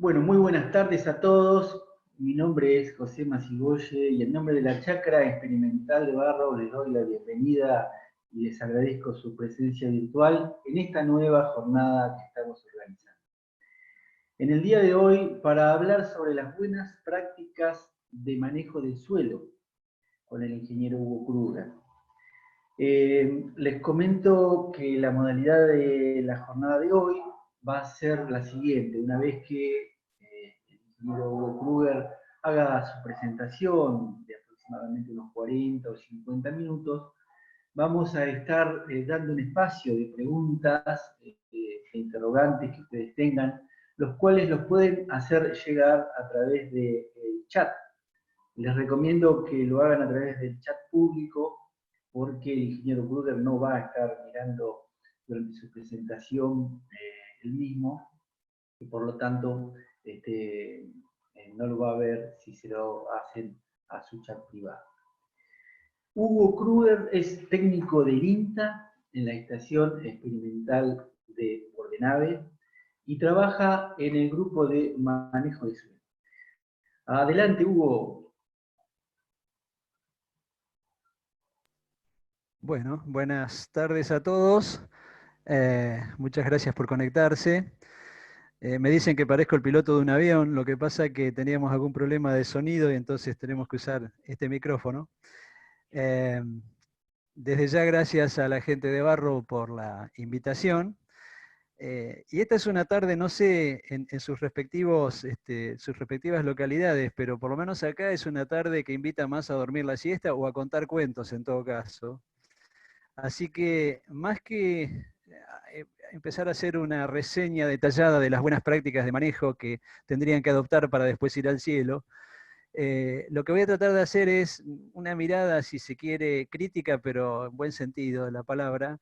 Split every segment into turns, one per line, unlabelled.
Bueno, muy buenas tardes a todos. Mi nombre es José Masigoye y en nombre de la Chacra Experimental de Barro les doy la bienvenida y les agradezco su presencia virtual en esta nueva jornada que estamos organizando. En el día de hoy, para hablar sobre las buenas prácticas de manejo del suelo con el ingeniero Hugo Kruger. Les comento que la modalidad de la jornada de hoy va a ser la siguiente. Una vez que el ingeniero Hugo Kruger haga su presentación de aproximadamente unos 40 o 50 minutos, vamos a estar dando un espacio de preguntas e interrogantes que ustedes tengan, los cuales los pueden hacer llegar a través del chat. Les recomiendo que lo hagan a través del chat público, porque el ingeniero Kruger no va a estar mirando durante su presentación el mismo, y por lo tanto no lo va a ver si se lo hacen a su chat privado. Hugo Kruger es técnico del INTA en la Estación Experimental de Bordenave y trabaja en el grupo de manejo de suelo. Adelante, Hugo.
Bueno, buenas tardes a todos. Muchas gracias por conectarse. Me dicen que parezco el piloto de un avión, lo que pasa es que teníamos algún problema de sonido y entonces tenemos que usar este micrófono. Desde ya gracias a la gente de Barro por la invitación. Y esta es una tarde, no sé, en sus respectivas localidades, pero por lo menos acá es una tarde que invita más a dormir la siesta o a contar cuentos en todo caso. Así que más que empezar a hacer una reseña detallada de las buenas prácticas de manejo que tendrían que adoptar para después ir al cielo, lo que voy a tratar de hacer es una mirada, si se quiere, crítica, pero en buen sentido de la palabra,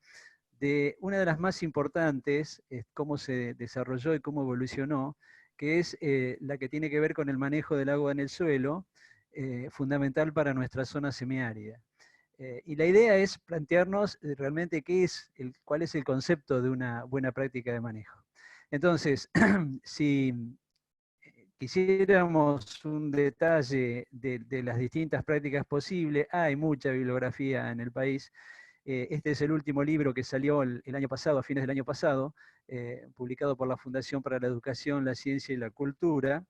de una de las más importantes, cómo se desarrolló y cómo evolucionó, que es la que tiene que ver con el manejo del agua en el suelo, fundamental para nuestra zona semiárida. Y la idea es plantearnos realmente cuál es el concepto de una buena práctica de manejo. Entonces, si quisiéramos un detalle de las distintas prácticas posibles, hay mucha bibliografía en el país. Este es el último libro que salió el año pasado, a fines del año pasado, publicado por la Fundación para la Educación, la Ciencia y la Cultura.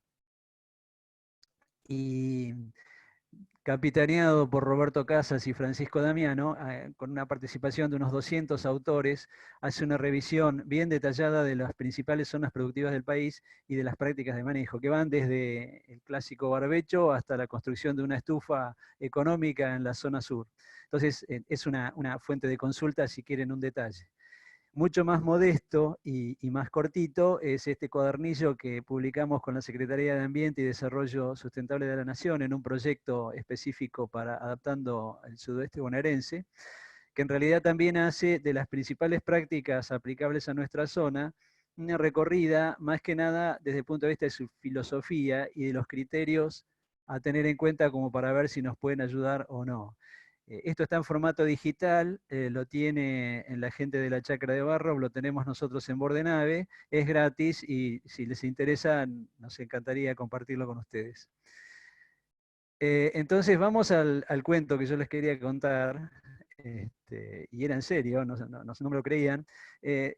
Y capitaneado por Roberto Casas y Francisco Damiano, con una participación de unos 200 autores, hace una revisión bien detallada de las principales zonas productivas del país y de las prácticas de manejo, que van desde el clásico barbecho hasta la construcción de una estufa económica en la zona sur. Entonces, es una fuente de consulta si quieren un detalle. Mucho más modesto y más cortito es este cuadernillo que publicamos con la Secretaría de Ambiente y Desarrollo Sustentable de la Nación en un proyecto específico para adaptando el sudoeste bonaerense, que en realidad también hace de las principales prácticas aplicables a nuestra zona una recorrida más que nada desde el punto de vista de su filosofía y de los criterios a tener en cuenta como para ver si nos pueden ayudar o no. Esto está en formato digital, lo tiene en la gente de la Chacra de Barro, lo tenemos nosotros en Bordenave, es gratis y si les interesa nos encantaría compartirlo con ustedes. Entonces vamos al cuento que yo les quería contar, y era en serio, no me lo creían. De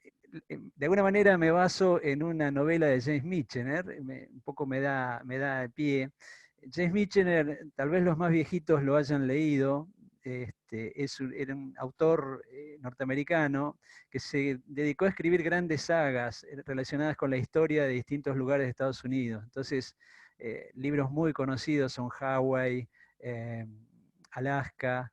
alguna manera me baso en una novela de James Michener, un poco me da pie. James Michener, tal vez los más viejitos lo hayan leído, era un autor norteamericano que se dedicó a escribir grandes sagas relacionadas con la historia de distintos lugares de Estados Unidos. Entonces, libros muy conocidos son Hawái, Alaska,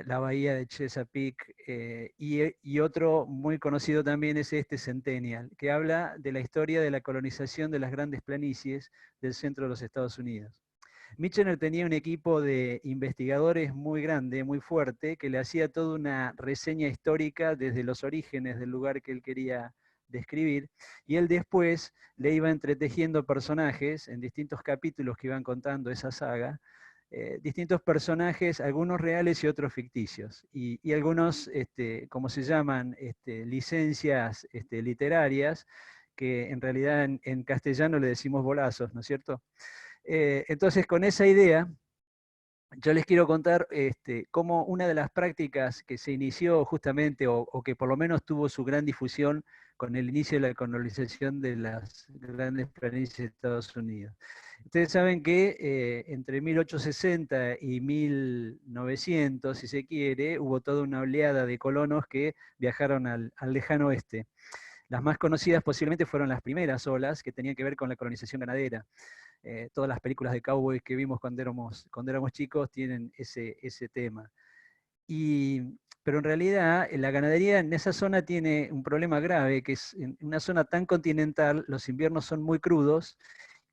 la bahía de Chesapeake, y otro muy conocido también es este Centennial, que habla de la historia de la colonización de las grandes planicies del centro de los Estados Unidos. Michener tenía un equipo de investigadores muy grande, muy fuerte, que le hacía toda una reseña histórica desde los orígenes del lugar que él quería describir, y él después le iba entretejiendo personajes en distintos capítulos que iban contando esa saga, distintos personajes, algunos reales y otros ficticios, y algunos, como se llaman, licencias literarias, que en realidad en castellano le decimos bolazos, ¿no es cierto? Entonces, con esa idea, yo les quiero contar cómo una de las prácticas que se inició justamente, o que por lo menos tuvo su gran difusión con el inicio de la colonización de las grandes planicies de Estados Unidos. Ustedes saben que entre 1860 y 1900, si se quiere, hubo toda una oleada de colonos que viajaron al lejano oeste. Las más conocidas posiblemente fueron las primeras olas, que tenían que ver con la colonización ganadera. Todas las películas de cowboys que vimos cuando éramos chicos tienen ese tema. Pero en realidad la ganadería en esa zona tiene un problema grave, que es en una zona tan continental, los inviernos son muy crudos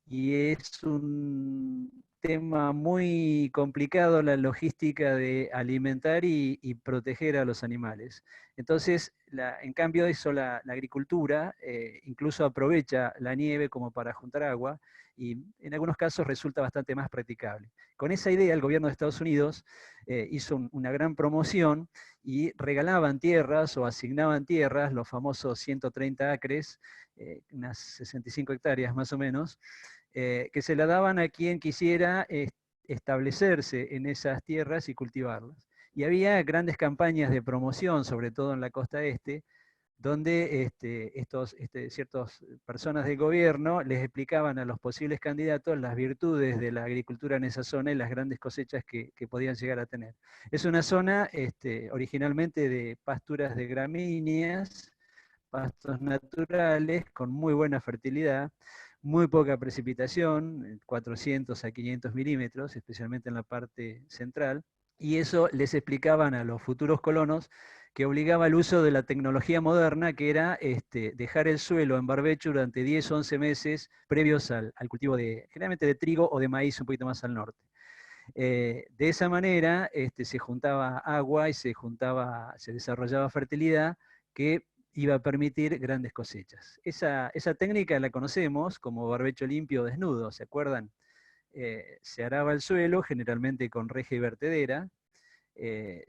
y es un tema muy complicado la logística de alimentar y proteger a los animales. Entonces, en cambio, eso la agricultura incluso aprovecha la nieve como para juntar agua y en algunos casos resulta bastante más practicable. Con esa idea, el gobierno de Estados Unidos hizo una gran promoción y regalaban tierras o asignaban tierras, los famosos 130 acres, unas 65 hectáreas más o menos, que se la daban a quien quisiera establecerse en esas tierras y cultivarlas. Y había grandes campañas de promoción, sobre todo en la costa este, donde ciertas personas del gobierno les explicaban a los posibles candidatos las virtudes de la agricultura en esa zona y las grandes cosechas que podían llegar a tener. Es una zona originalmente de pasturas de gramíneas, pastos naturales, con muy buena fertilidad, muy poca precipitación, 400 a 500 milímetros, especialmente en la parte central, y eso les explicaban a los futuros colonos que obligaba al uso de la tecnología moderna, que era dejar el suelo en barbecho durante 10 o 11 meses previos al cultivo generalmente de trigo o de maíz un poquito más al norte. De esa manera se juntaba agua y se desarrollaba fertilidad que iba a permitir grandes cosechas. Esa técnica la conocemos como barbecho limpio desnudo, ¿se acuerdan? Se araba el suelo, generalmente con reja y vertedera.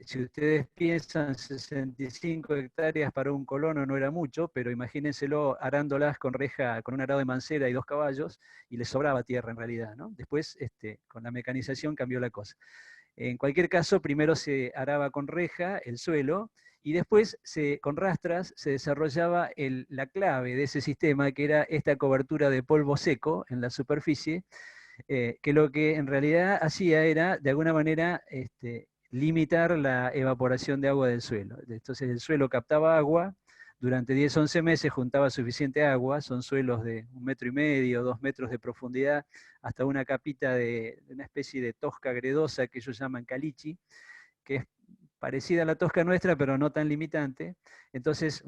Si ustedes piensan, 65 hectáreas para un colono no era mucho, pero imagínenselo arándolas con reja, con un arado de mancera y 2 caballos, y les sobraba tierra en realidad, ¿no? Después, con la mecanización cambió la cosa. En cualquier caso, primero se araba con reja el suelo, y después con rastras se desarrollaba la clave de ese sistema, que era esta cobertura de polvo seco en la superficie, que lo que en realidad hacía era, de alguna manera, limitar la evaporación de agua del suelo. Entonces el suelo captaba agua, durante 10 o 11 meses juntaba suficiente agua, son suelos de 1,5 metros, 2 metros de profundidad, hasta una capita de una especie de tosca gredosa que ellos llaman caliche, que es parecida a la tosca nuestra, pero no tan limitante. Entonces,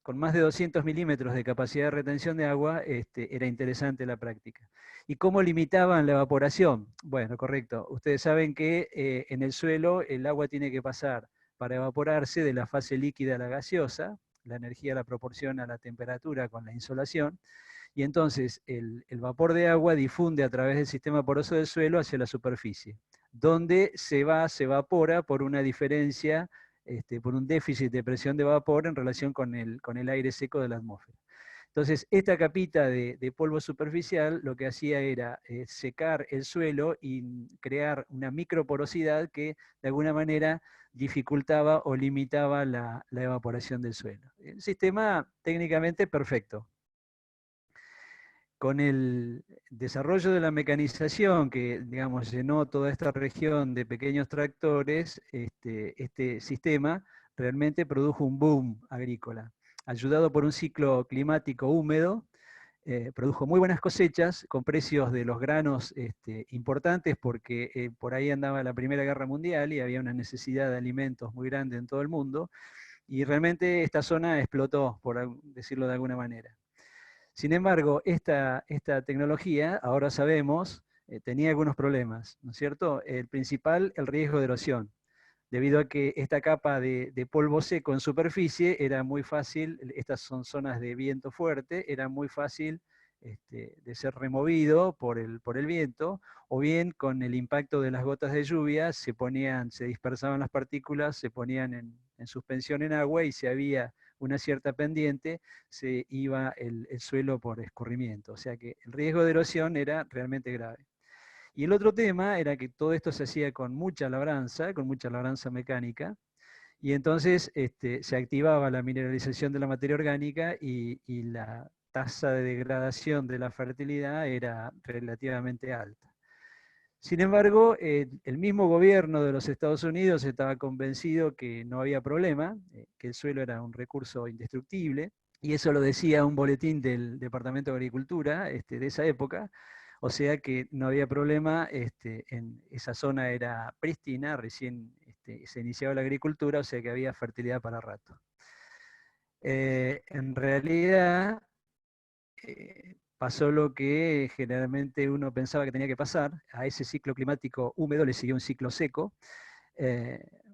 con más de 200 milímetros de capacidad de retención de agua, era interesante la práctica. ¿Y cómo limitaban la evaporación? Bueno, correcto. Ustedes saben que en el suelo el agua tiene que pasar para evaporarse de la fase líquida a la gaseosa. La energía la proporciona la temperatura con la insolación. Y entonces el vapor de agua difunde a través del sistema poroso del suelo hacia la superficie, donde se evapora por una diferencia, por un déficit de presión de vapor en relación con el aire seco de la atmósfera. Entonces, esta capita de polvo superficial lo que hacía era secar el suelo y crear una microporosidad que de alguna manera dificultaba o limitaba la evaporación del suelo. Un sistema técnicamente perfecto. Con el desarrollo de la mecanización que, digamos, llenó toda esta región de pequeños tractores, este sistema realmente produjo un boom agrícola. Ayudado por un ciclo climático húmedo, produjo muy buenas cosechas con precios de los granos importantes, porque por ahí andaba la Primera Guerra Mundial y había una necesidad de alimentos muy grande en todo el mundo, y realmente esta zona explotó, por decirlo de alguna manera. Sin embargo, esta tecnología, ahora sabemos, tenía algunos problemas, ¿no es cierto? El principal, el riesgo de erosión, debido a que esta capa de polvo seco en superficie era muy fácil, estas son zonas de viento fuerte, era muy fácil de ser removido por el viento, o bien con el impacto de las gotas de lluvia se dispersaban las partículas, se ponían en suspensión en agua, y si había una cierta pendiente, se iba el suelo por escurrimiento. O sea que el riesgo de erosión era realmente grave. Y el otro tema era que todo esto se hacía con mucha labranza mecánica, y entonces se activaba la mineralización de la materia orgánica y la tasa de degradación de la fertilidad era relativamente alta. Sin embargo, el mismo gobierno de los Estados Unidos estaba convencido que no había problema, que el suelo era un recurso indestructible, y eso lo decía un boletín del Departamento de Agricultura de esa época, o sea que no había problema, en esa zona era prístina, recién se iniciaba la agricultura, o sea que había fertilidad para rato. En realidad, pasó lo que generalmente uno pensaba que tenía que pasar. A ese ciclo climático húmedo le siguió un ciclo seco,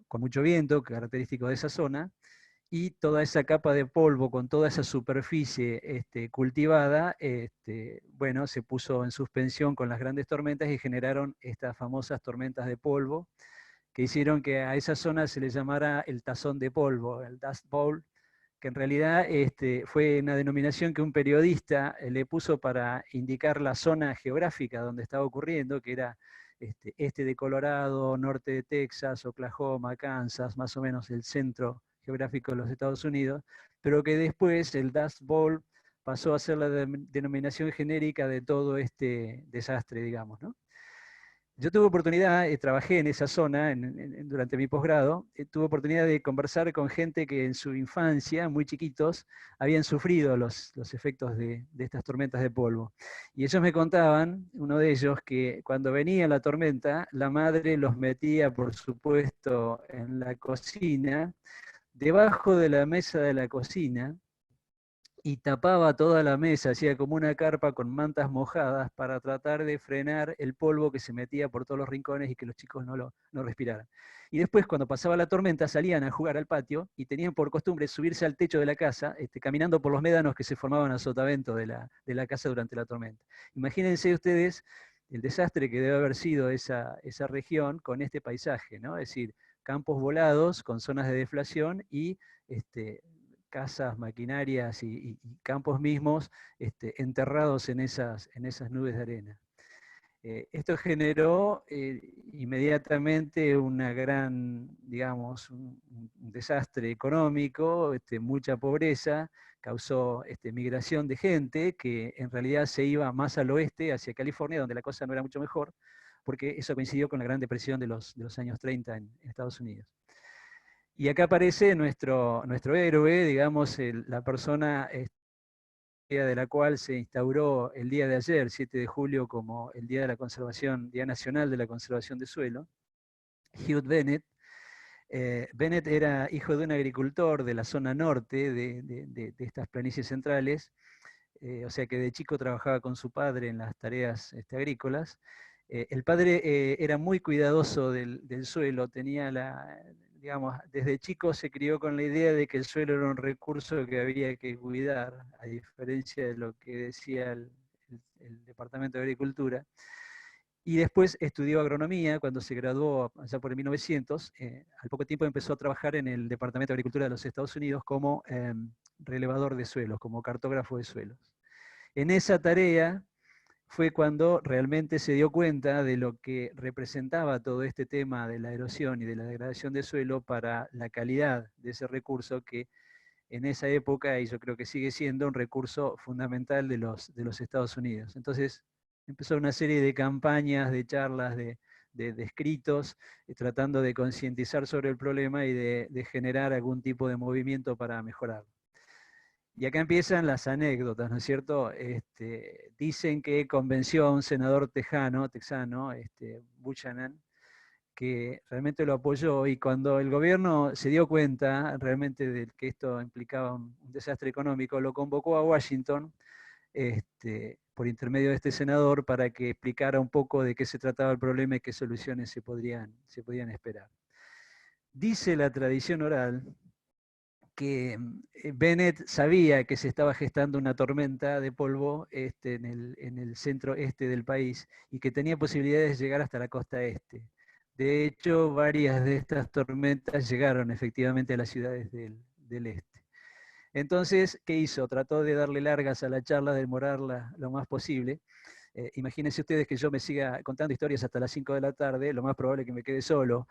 con mucho viento, característico de esa zona, y toda esa capa de polvo con toda esa superficie cultivada, bueno, se puso en suspensión con las grandes tormentas y generaron estas famosas tormentas de polvo, que hicieron que a esa zona se le llamara el tazón de polvo, el Dust Bowl, que en realidad fue una denominación que un periodista le puso para indicar la zona geográfica donde estaba ocurriendo, que era este de Colorado, norte de Texas, Oklahoma, Kansas, más o menos el centro geográfico de los Estados Unidos, pero que después el Dust Bowl pasó a ser la denominación genérica de todo este desastre, digamos, ¿no? Yo tuve oportunidad, trabajé en esa zona durante mi posgrado, tuve oportunidad de conversar con gente que en su infancia, muy chiquitos, habían sufrido los efectos de estas tormentas de polvo. Y ellos me contaban, uno de ellos, que cuando venía la tormenta, la madre los metía, por supuesto, en la cocina, debajo de la mesa de la cocina, y tapaba toda la mesa, hacía como una carpa con mantas mojadas para tratar de frenar el polvo que se metía por todos los rincones y que los chicos no respiraran. Y después, cuando pasaba la tormenta, salían a jugar al patio y tenían por costumbre subirse al techo de la casa, caminando por los médanos que se formaban a sotavento de la casa durante la tormenta. Imagínense ustedes el desastre que debe haber sido esa región con este paisaje, ¿no? Es decir, campos volados con zonas de deflación y casas, maquinarias y campos mismos enterrados en esas nubes de arena. Esto generó inmediatamente una gran, digamos, un desastre económico, mucha pobreza, causó migración de gente que en realidad se iba más al oeste, hacia California, donde la cosa no era mucho mejor, porque eso coincidió con la Gran Depresión de los años 30 en Estados Unidos. Y acá aparece nuestro héroe, digamos, la persona de la cual se instauró el día de ayer, 7 de julio, como el Día de la Conservación, Día Nacional de la Conservación de Suelo, Hugh Bennett. Bennett era hijo de un agricultor de la zona norte de estas planicies centrales, o sea que de chico trabajaba con su padre en las tareas agrícolas. El padre era muy cuidadoso del suelo, tenía digamos, desde chico se crió con la idea de que el suelo era un recurso que había que cuidar, a diferencia de lo que decía el Departamento de Agricultura. Y después estudió agronomía cuando se graduó allá por el 1900. Al poco tiempo empezó a trabajar en el Departamento de Agricultura de los Estados Unidos como relevador de suelos, como cartógrafo de suelos. En esa tarea fue cuando realmente se dio cuenta de lo que representaba todo este tema de la erosión y de la degradación de suelo para la calidad de ese recurso que en esa época, y yo creo que sigue siendo, un recurso fundamental de los Estados Unidos. Entonces empezó una serie de campañas, de charlas, de escritos, tratando de concientizar sobre el problema y de generar algún tipo de movimiento para mejorarlo. Y acá empiezan las anécdotas, ¿no es cierto? Dicen que convenció a un senador texano, Buchanan, que realmente lo apoyó, y cuando el gobierno se dio cuenta realmente de que esto implicaba un desastre económico, lo convocó a Washington por intermedio de este senador para que explicara un poco de qué se trataba el problema y qué soluciones se podían esperar. Dice la tradición oral que Bennett sabía que se estaba gestando una tormenta de polvo en el centro este del país y que tenía posibilidades de llegar hasta la costa este. De hecho, varias de estas tormentas llegaron efectivamente a las ciudades del este. Entonces, ¿qué hizo? Trató de darle largas a la charla, de demorarla lo más posible. Imagínense ustedes que yo me siga contando historias hasta las 5 de la tarde, lo más probable es que me quede solo,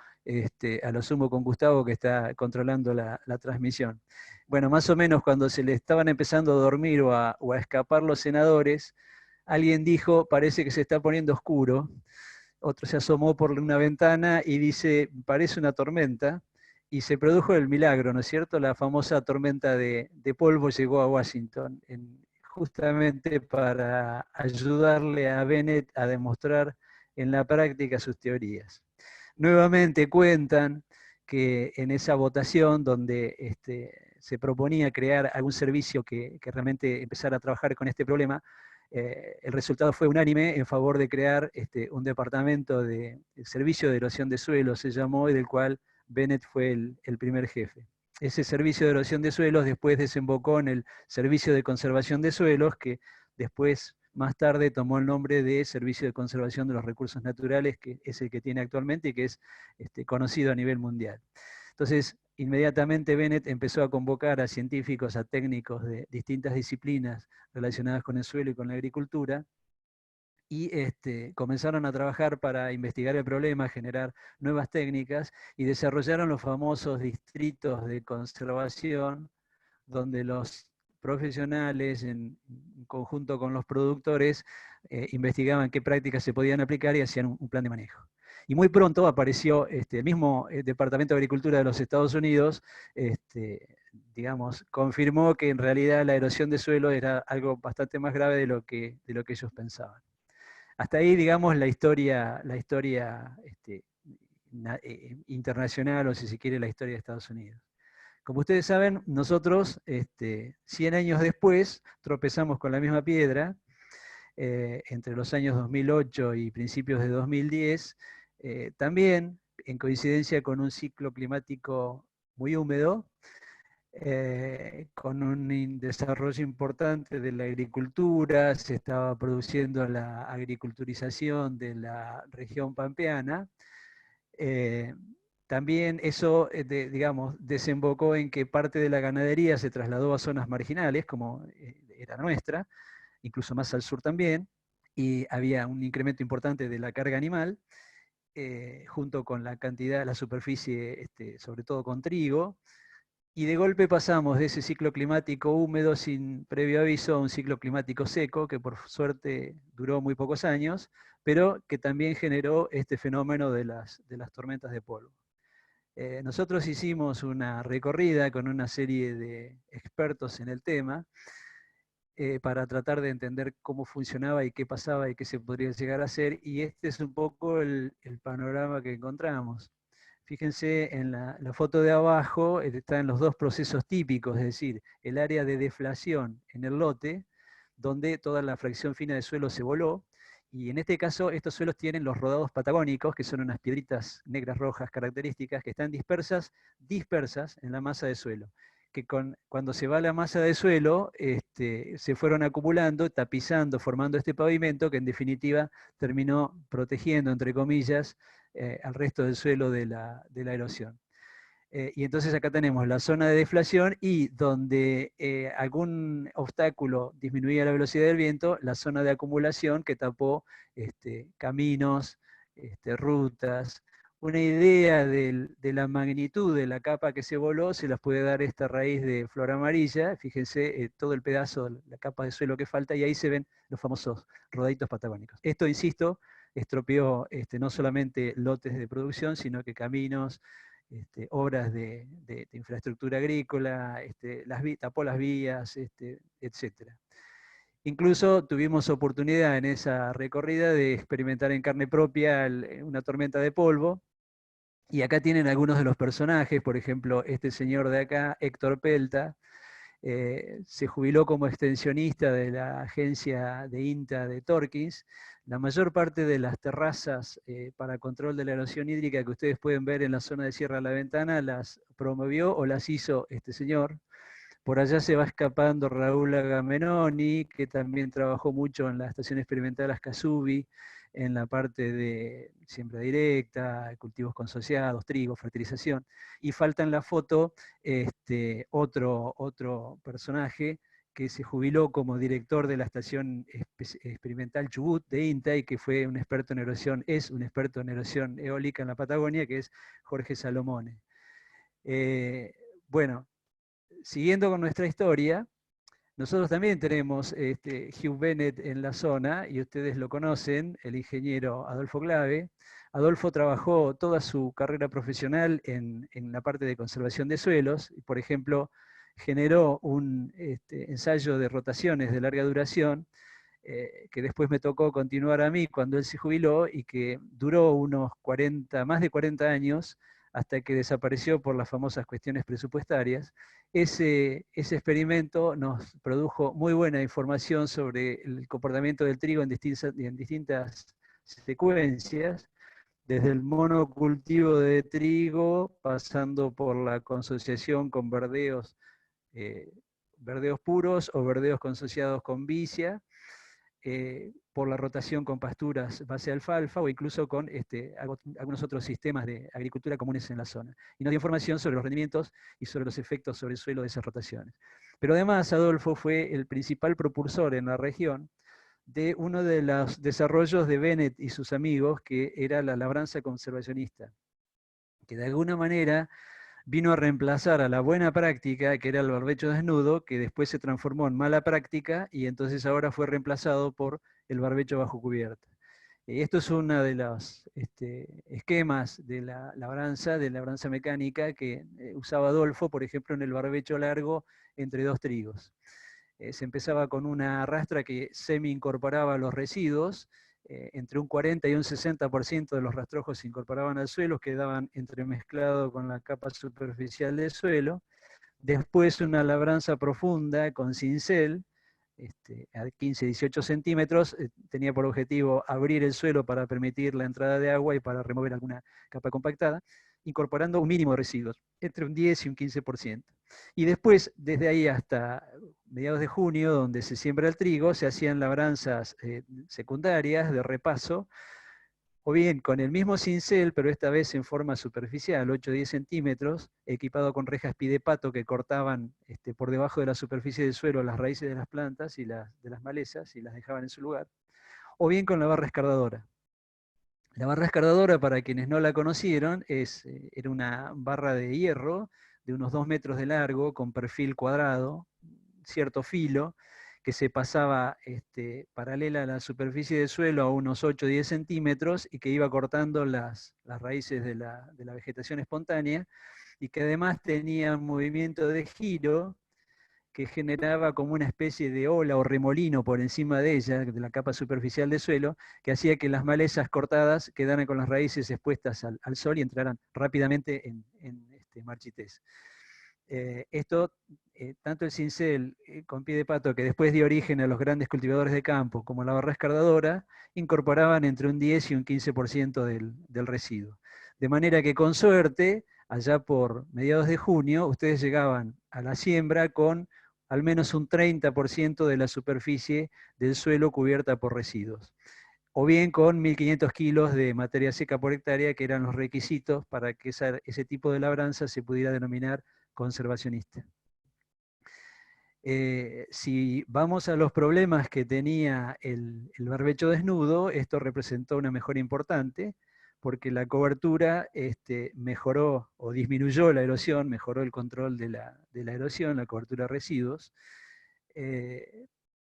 a lo sumo con Gustavo, que está controlando la transmisión. Bueno, más o menos cuando se le estaban empezando a dormir o a escapar los senadores, alguien dijo, parece que se está poniendo oscuro. Otro se asomó por una ventana y dice, parece una tormenta. Y se produjo el milagro, ¿no es cierto? La famosa tormenta de polvo llegó a Washington, justamente para ayudarle a Bennett a demostrar en la práctica sus teorías. Nuevamente cuentan que en esa votación donde se proponía crear algún servicio que realmente empezara a trabajar con este problema, el resultado fue unánime en favor de crear un departamento de servicio de erosión de suelo, se llamó, y del cual Bennett fue el primer jefe. Ese servicio de erosión de suelos después desembocó en el servicio de conservación de suelos, que después, más tarde, tomó el nombre de Servicio de Conservación de los Recursos Naturales, que es el que tiene actualmente y que es conocido a nivel mundial. Entonces, inmediatamente Bennett empezó a convocar a científicos, a técnicos de distintas disciplinas relacionadas con el suelo y con la agricultura, y comenzaron a trabajar para investigar el problema, generar nuevas técnicas, y desarrollaron los famosos distritos de conservación, donde los profesionales, en conjunto con los productores, investigaban qué prácticas se podían aplicar y hacían un plan de manejo. Y muy pronto apareció el mismo Departamento de Agricultura de los Estados Unidos, digamos, confirmó que en realidad la erosión de suelo era algo bastante más grave de lo que ellos pensaban. Hasta ahí, digamos, la historia internacional, o si se quiere, la historia de Estados Unidos. Como ustedes saben, nosotros, 100 años después, tropezamos con la misma piedra, entre los años 2008 y principios de 2010, también en coincidencia con un ciclo climático muy húmedo, con un desarrollo importante de la agricultura, se estaba produciendo la agriculturización de la región pampeana. También eso, digamos, desembocó en que parte de la ganadería se trasladó a zonas marginales, como era nuestra, incluso más al sur también, y había un incremento importante de la carga animal, junto con la cantidad, la superficie, sobre todo con trigo, y de golpe pasamos de ese ciclo climático húmedo sin previo aviso a un ciclo climático seco, que por suerte duró muy pocos años, pero que también generó este fenómeno de las tormentas de polvo. Nosotros hicimos una recorrida con una serie de expertos en el tema, para tratar de entender cómo funcionaba y qué pasaba y qué se podría llegar a hacer, y este es un poco el panorama que encontramos. Fíjense en la foto de abajo, están los dos procesos típicos, es decir, el área de deflación en el lote, donde toda la fracción fina de suelo se voló, y en este caso estos suelos tienen los rodados patagónicos, que son unas piedritas negras rojas características que están dispersas en la masa de suelo, que cuando se va la masa de suelo, se fueron acumulando, tapizando, formando este pavimento que en definitiva terminó protegiendo, entre comillas, al resto del suelo de la erosión. Y entonces acá tenemos la zona de deflación, y donde algún obstáculo disminuía la velocidad del viento, la zona de acumulación que tapó caminos, rutas. Una idea de la magnitud de la capa que se voló se las puede dar esta raíz de flor amarilla. Fíjense todo el pedazo, la capa de suelo que falta, y ahí se ven los famosos rodaditos patagónicos. Esto, insisto, estropeó no solamente lotes de producción, sino que caminos, obras de infraestructura agrícola, tapó las vías, etc. Incluso tuvimos oportunidad en esa recorrida de experimentar en carne propia una tormenta de polvo, y acá tienen algunos de los personajes. Por ejemplo, este señor de acá, Héctor Pelta, se jubiló como extensionista de la agencia de INTA de Torkins. La mayor parte de las terrazas para control de la erosión hídrica que ustedes pueden ver en la zona de Sierra La Ventana las promovió o las hizo este señor, Por allá se va escapando Raúl Agamenoni, que también trabajó mucho en la Estación Experimental Ascasubi, en la parte de siembra directa, cultivos consociados, trigo, fertilización. Y falta en la foto otro personaje que se jubiló como director de la Estación Experimental Chubut de INTA y que fue un experto en erosión, es un experto en erosión eólica en la Patagonia, que es Jorge Salomone. Bueno, siguiendo con nuestra historia, nosotros también tenemos Hugh Bennett en la zona, y ustedes lo conocen, el ingeniero Adolfo Clave. Adolfo trabajó toda su carrera profesional en la parte de conservación de suelos, y por ejemplo, generó un ensayo de rotaciones de larga duración, que después me tocó continuar a mí cuando él se jubiló, y que duró más de 40 años, hasta que desapareció por las famosas cuestiones presupuestarias. Ese experimento nos produjo muy buena información sobre el comportamiento del trigo en distintas secuencias, desde el monocultivo de trigo, pasando por la consociación con verdeos puros o verdeos consociados con vicia, por la rotación con pasturas base alfalfa o incluso con algunos otros sistemas de agricultura comunes en la zona. Y nos dio información sobre los rendimientos y sobre los efectos sobre el suelo de esas rotaciones. Pero además Adolfo fue el principal propulsor en la región de uno de los desarrollos de Bennett y sus amigos, que era la labranza conservacionista, que de alguna manera vino a reemplazar a la buena práctica, que era el barbecho desnudo, que después se transformó en mala práctica y entonces ahora fue reemplazado por el barbecho bajo cubierta. Esto es uno de los esquemas de la labranza mecánica que usaba Adolfo, por ejemplo, en el barbecho largo entre dos trigos. Se empezaba con una rastra que semi-incorporaba los residuos, entre un 40 y un 60% de los rastrojos se incorporaban al suelo, quedaban entremezclados con la capa superficial del suelo. Después una labranza profunda con cincel, a 15-18 centímetros, tenía por objetivo abrir el suelo para permitir la entrada de agua y para remover alguna capa compactada, incorporando un mínimo de residuos, entre un 10 y un 15%. Y después, desde ahí hasta mediados de junio, donde se siembra el trigo, se hacían labranzas secundarias de repaso, o bien con el mismo cincel, pero esta vez en forma superficial, 8 o 10 centímetros, equipado con rejas pidepato que cortaban por debajo de la superficie del suelo las raíces de las plantas y de las malezas y las dejaban en su lugar, o bien con la barra escardadora. La barra escardadora, para quienes no la conocieron, era una barra de hierro de unos 2 metros de largo, con perfil cuadrado, cierto filo, que se pasaba paralela a la superficie del suelo a unos 8 o 10 centímetros y que iba cortando las raíces de la vegetación espontánea, y que además tenía un movimiento de giro que generaba como una especie de ola o remolino por encima de ella, de la capa superficial del suelo, que hacía que las malezas cortadas quedaran con las raíces expuestas al sol y entraran rápidamente en marchitez. Tanto el cincel con pie de pato, que después dio origen a los grandes cultivadores de campo, como la barra escardadora, incorporaban entre un 10 y un 15% del residuo. De manera que con suerte, allá por mediados de junio, ustedes llegaban a la siembra con al menos un 30% de la superficie del suelo cubierta por residuos, o bien con 1.500 kilos de materia seca por hectárea, que eran los requisitos para que ese tipo de labranza se pudiera denominar conservacionista. Si vamos a los problemas que tenía el barbecho desnudo, esto representó una mejora importante, porque la cobertura mejoró o disminuyó la erosión, mejoró el control de la erosión, la cobertura de residuos.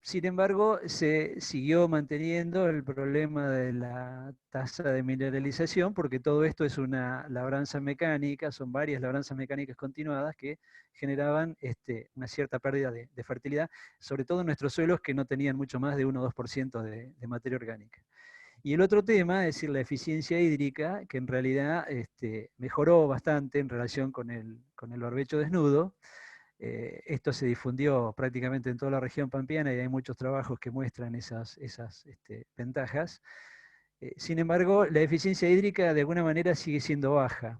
Sin embargo, se siguió manteniendo el problema de la tasa de mineralización, porque todo esto es una labranza mecánica, son varias labranzas mecánicas continuadas que generaban una cierta pérdida de fertilidad, sobre todo en nuestros suelos que no tenían mucho más de 1 o 2% de materia orgánica. Y el otro tema, es decir, la eficiencia hídrica, que en realidad mejoró bastante en relación con el barbecho desnudo. Esto se difundió prácticamente en toda la región pampeana y hay muchos trabajos que muestran esas ventajas. Sin embargo, la eficiencia hídrica de alguna manera sigue siendo baja.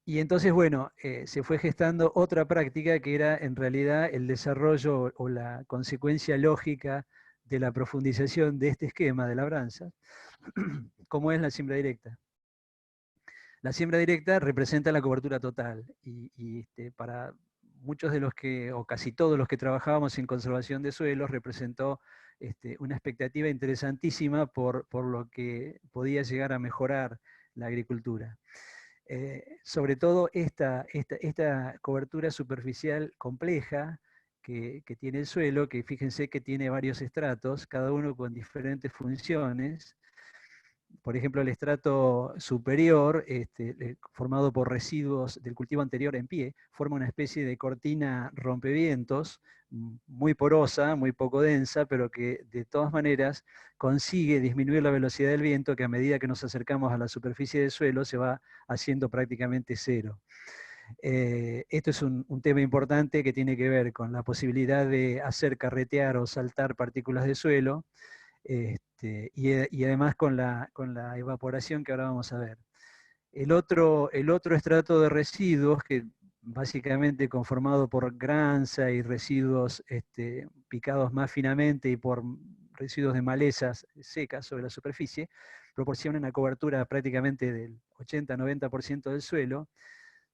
Y entonces, bueno, se fue gestando otra práctica que era en realidad el desarrollo o la consecuencia lógica de la profundización de este esquema de labranza, como es la siembra directa. La siembra directa representa la cobertura total y para muchos de los que, o casi todos los que trabajábamos en conservación de suelos, representó una expectativa interesantísima por lo que podía llegar a mejorar la agricultura. Sobre todo esta cobertura superficial compleja que tiene el suelo, que fíjense que tiene varios estratos, cada uno con diferentes funciones. Por ejemplo, el estrato superior, formado por residuos del cultivo anterior en pie, forma una especie de cortina rompevientos, muy porosa, muy poco densa, pero que de todas maneras consigue disminuir la velocidad del viento, que a medida que nos acercamos a la superficie del suelo se va haciendo prácticamente cero. Esto es un tema importante que tiene que ver con la posibilidad de hacer carretear o saltar partículas de suelo, y además con la evaporación que ahora vamos a ver. El otro estrato de residuos, que básicamente conformado por granza y residuos picados más finamente y por residuos de malezas secas sobre la superficie, proporciona una cobertura prácticamente del 80-90% del suelo,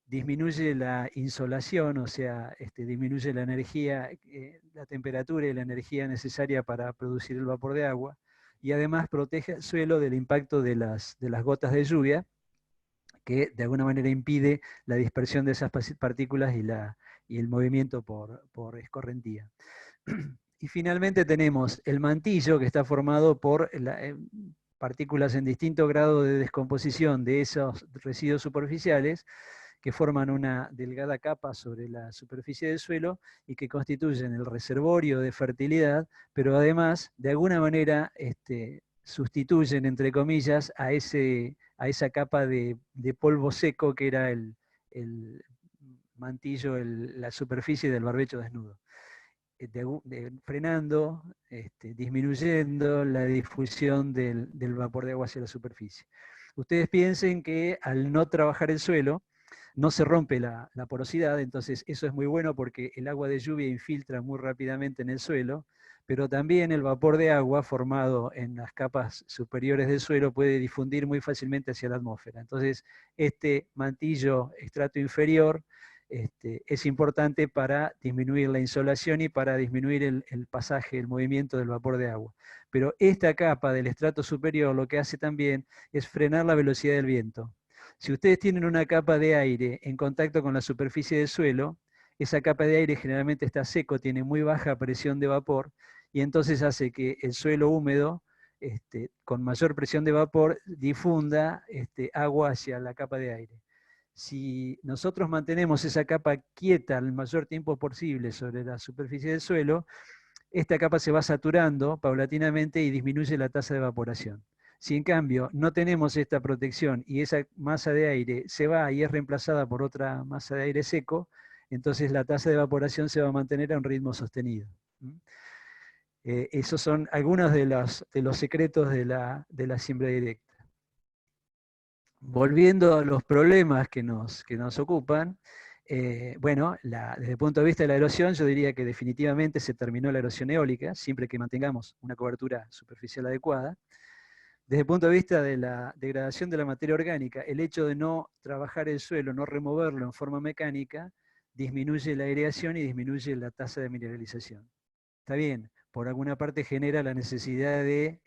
disminuye la insolación, o sea, disminuye la energía, la temperatura y la energía necesaria para producir el vapor de agua, y además protege el suelo del impacto de las gotas de lluvia, que de alguna manera impide la dispersión de esas partículas y el movimiento por escorrentía. Y finalmente tenemos el mantillo, que está formado por partículas en distinto grado de descomposición de esos residuos superficiales, que forman una delgada capa sobre la superficie del suelo y que constituyen el reservorio de fertilidad, pero además, de alguna manera, sustituyen, entre comillas, a esa capa de polvo seco que era el mantillo, la superficie del barbecho desnudo. Frenando, disminuyendo la difusión del vapor de agua hacia la superficie. Ustedes piensen que al no trabajar el suelo, no se rompe la porosidad, entonces eso es muy bueno porque el agua de lluvia infiltra muy rápidamente en el suelo, pero también el vapor de agua formado en las capas superiores del suelo puede difundir muy fácilmente hacia la atmósfera. Entonces, este mantillo estrato inferior es importante para disminuir la insolación y para disminuir el pasaje, el movimiento del vapor de agua. Pero esta capa del estrato superior lo que hace también es frenar la velocidad del viento. Si ustedes tienen una capa de aire en contacto con la superficie del suelo, esa capa de aire generalmente está seco, tiene muy baja presión de vapor, y entonces hace que el suelo húmedo, con mayor presión de vapor, difunda agua hacia la capa de aire. Si nosotros mantenemos esa capa quieta el mayor tiempo posible sobre la superficie del suelo, esta capa se va saturando paulatinamente y disminuye la tasa de evaporación. Si en cambio no tenemos esta protección y esa masa de aire se va y es reemplazada por otra masa de aire seco, entonces la tasa de evaporación se va a mantener a un ritmo sostenido. Esos son algunos de los secretos de la siembra directa. Volviendo a los problemas que nos ocupan, bueno, desde el punto de vista de la erosión, yo diría que definitivamente se terminó la erosión eólica, siempre que mantengamos una cobertura superficial adecuada. Desde el punto de vista de la degradación de la materia orgánica, el hecho de no trabajar el suelo, no removerlo en forma mecánica, disminuye la aireación y disminuye la tasa de mineralización. Está bien, por alguna parte genera la necesidad de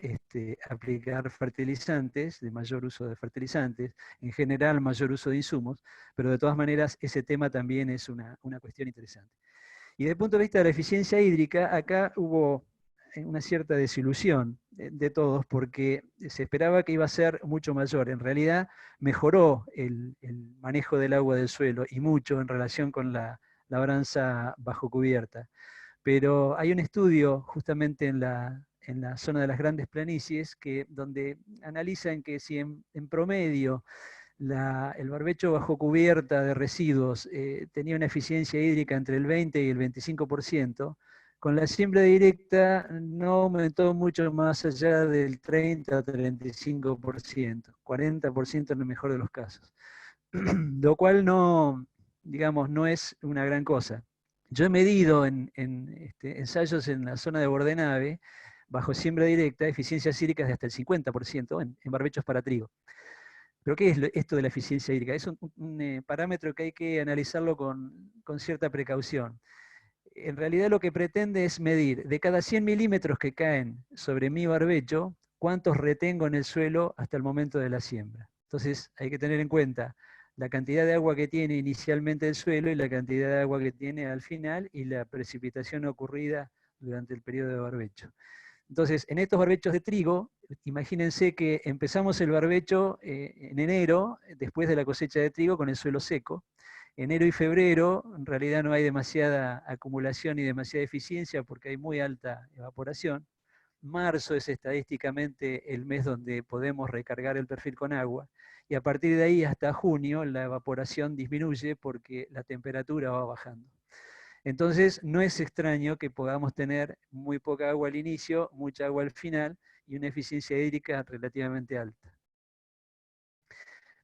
aplicar fertilizantes, de mayor uso de fertilizantes, en general mayor uso de insumos, pero de todas maneras ese tema también es una cuestión interesante. Y desde el punto de vista de la eficiencia hídrica, acá hubo una cierta desilusión de todos, porque se esperaba que iba a ser mucho mayor. En realidad mejoró el manejo del agua del suelo, y mucho en relación con la labranza bajo cubierta. Pero hay un estudio justamente en la zona de las grandes planicies donde analizan que si en promedio el barbecho bajo cubierta de residuos tenía una eficiencia hídrica entre el 20 y el 25%, con la siembra directa no aumentó mucho más allá del 30 a 35%, 40% en el mejor de los casos. lo cual no, digamos, no es una gran cosa. Yo he medido en ensayos en la zona de Bordenave, bajo siembra directa, eficiencias hídricas de hasta el 50% en barbechos para trigo. ¿Pero qué es esto de la eficiencia hídrica? Es un parámetro que hay que analizarlo con cierta precaución. En realidad lo que pretende es medir de cada 100 milímetros que caen sobre mi barbecho, cuántos retengo en el suelo hasta el momento de la siembra. Entonces hay que tener en cuenta la cantidad de agua que tiene inicialmente el suelo y la cantidad de agua que tiene al final y la precipitación ocurrida durante el periodo de barbecho. Entonces, en estos barbechos de trigo, imagínense que empezamos el barbecho en enero, después de la cosecha de trigo, con el suelo seco. Enero y febrero, en realidad no hay demasiada acumulación y demasiada eficiencia porque hay muy alta evaporación. Marzo es estadísticamente el mes donde podemos recargar el perfil con agua. Y a partir de ahí hasta junio la evaporación disminuye porque la temperatura va bajando. Entonces, no es extraño que podamos tener muy poca agua al inicio, mucha agua al final y una eficiencia hídrica relativamente alta.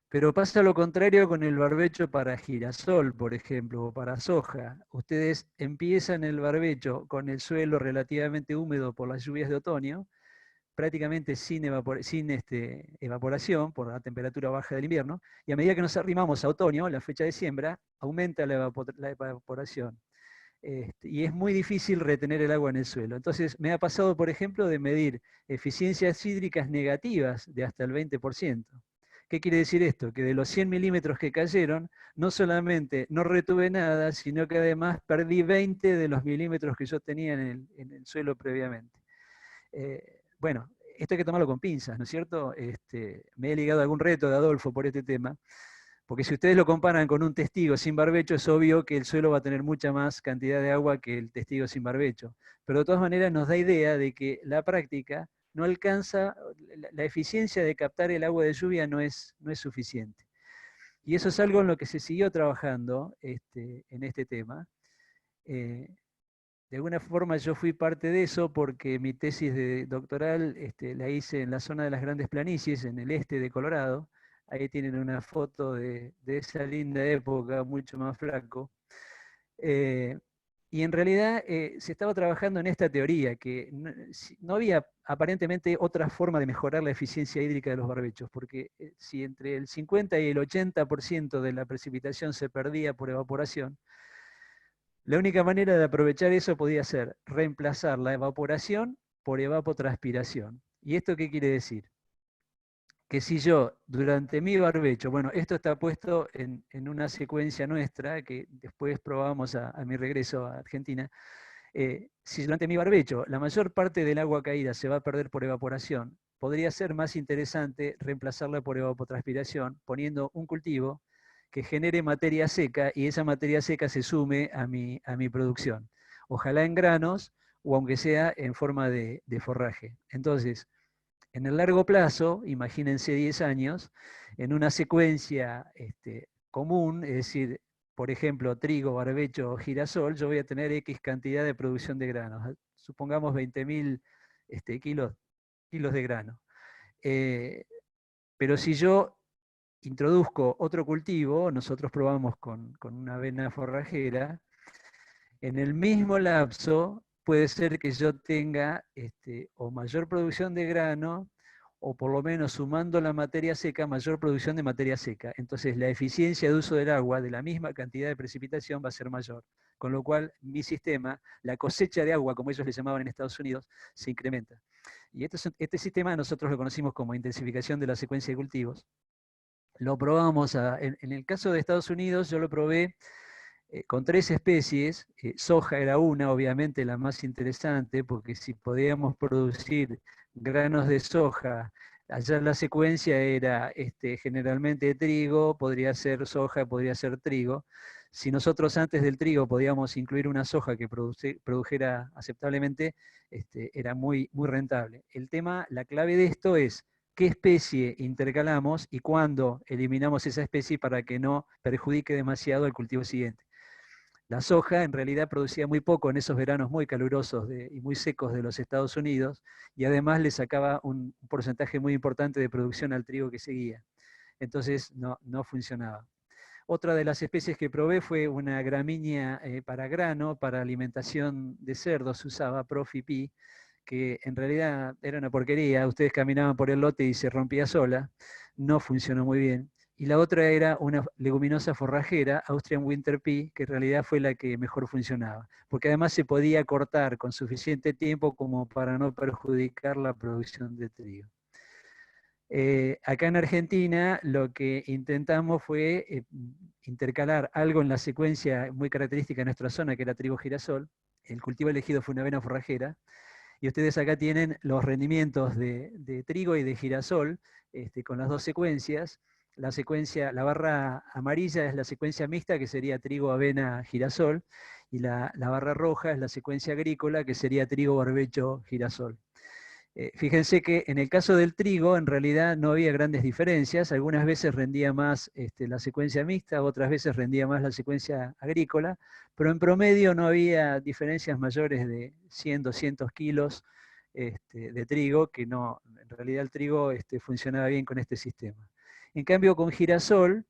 Pero pasa lo contrario con el barbecho para girasol, por ejemplo, o para soja. Ustedes empiezan el barbecho con el suelo relativamente húmedo por las lluvias de otoño, prácticamente sin evaporación por la temperatura baja del invierno, y a medida que nos arrimamos a otoño, la fecha de siembra, aumenta la evaporación. Y es muy difícil retener el agua en el suelo. Entonces, me ha pasado, por ejemplo, de medir eficiencias hídricas negativas de hasta el 20%. ¿Qué quiere decir esto? Que de los 100 milímetros que cayeron, no solamente no retuve nada, sino que además perdí 20 de los milímetros que yo tenía en el suelo previamente. Bueno, esto hay que tomarlo con pinzas, ¿no es cierto? Me he ligado a algún reto de Adolfo por este tema, porque si ustedes lo comparan con un testigo sin barbecho, es obvio que el suelo va a tener mucha más cantidad de agua que el testigo sin barbecho. Pero de todas maneras nos da idea de que la práctica no alcanza, la eficiencia de captar el agua de lluvia no es suficiente. Y eso es algo en lo que se siguió trabajando en este tema. De alguna forma yo fui parte de eso porque mi tesis de doctoral la hice en la zona de las Grandes Planicies, en el este de Colorado. Ahí tienen una foto de esa linda época, mucho más flaco. Y en realidad se estaba trabajando en esta teoría, que no había aparentemente otra forma de mejorar la eficiencia hídrica de los barbechos, porque si entre el 50 y el 80% de la precipitación se perdía por evaporación, la única manera de aprovechar eso podía ser reemplazar la evaporación por evapotranspiración. ¿Y esto qué quiere decir? Que si yo durante mi barbecho, bueno, esto está puesto en una secuencia nuestra que después probamos a mi regreso a Argentina, si durante mi barbecho la mayor parte del agua caída se va a perder por evaporación, podría ser más interesante reemplazarla por evapotranspiración poniendo un cultivo que genere materia seca y esa materia seca se sume a mi producción. Ojalá en granos o aunque sea en forma de forraje. Entonces, en el largo plazo, imagínense 10 años, en una secuencia común, es decir, por ejemplo, trigo, barbecho o girasol, yo voy a tener X cantidad de producción de granos. Supongamos 20.000 kilos de grano. Pero si yo introduzco otro cultivo, nosotros probamos con una avena forrajera, en el mismo lapso puede ser que yo tenga o mayor producción de grano, o por lo menos sumando la materia seca, mayor producción de materia seca. Entonces la eficiencia de uso del agua de la misma cantidad de precipitación va a ser mayor. Con lo cual mi sistema, la cosecha de agua, como ellos le llamaban en Estados Unidos, se incrementa. Y este sistema nosotros lo conocimos como intensificación de la secuencia de cultivos. Lo probamos, en el caso de Estados Unidos, yo lo probé con 3 especies. Soja era una, obviamente la más interesante, porque si podíamos producir granos de soja, allá la secuencia era generalmente trigo, podría ser soja, podría ser trigo. Si nosotros antes del trigo podíamos incluir una soja que produjera aceptablemente, era muy, muy rentable. El tema, la clave de esto es qué especie intercalamos y cuándo eliminamos esa especie para que no perjudique demasiado el cultivo siguiente. La soja en realidad producía muy poco en esos veranos muy calurosos y muy secos de los Estados Unidos, y además le sacaba un porcentaje muy importante de producción al trigo que seguía. entonces no funcionaba. Otra de las especies que probé fue una gramínea para grano, para alimentación de cerdos, se usaba Profi-P, que en realidad era una porquería, ustedes caminaban por el lote y se rompía sola, no funcionó muy bien. Y la otra era una leguminosa forrajera, Austrian Winter Pea, que en realidad fue la que mejor funcionaba, porque además se podía cortar con suficiente tiempo como para no perjudicar la producción de trigo. Acá en Argentina lo que intentamos fue intercalar algo en la secuencia muy característica de nuestra zona, que era trigo girasol. El cultivo elegido fue una avena forrajera. Y ustedes acá tienen los rendimientos de trigo y de girasol con las dos secuencias. La barra amarilla es la secuencia mixta, que sería trigo, avena, girasol. Y la barra roja es la secuencia agrícola, que sería trigo, barbecho, girasol. Fíjense que en el caso del trigo, en realidad no había grandes diferencias. Algunas veces rendía más la secuencia mixta, otras veces rendía más la secuencia agrícola, pero en promedio no había diferencias mayores de 100, 200 kilos de trigo, que no, en realidad el trigo funcionaba bien con este sistema. En cambio, con girasol,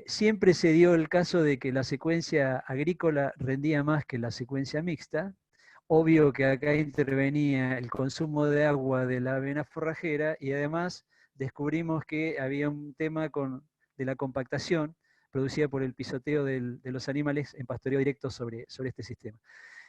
siempre se dio el caso de que la secuencia agrícola rendía más que la secuencia mixta. Obvio que acá intervenía el consumo de agua de la avena forrajera y además descubrimos que había un tema de la compactación producida por el pisoteo de los animales en pastoreo directo sobre este sistema.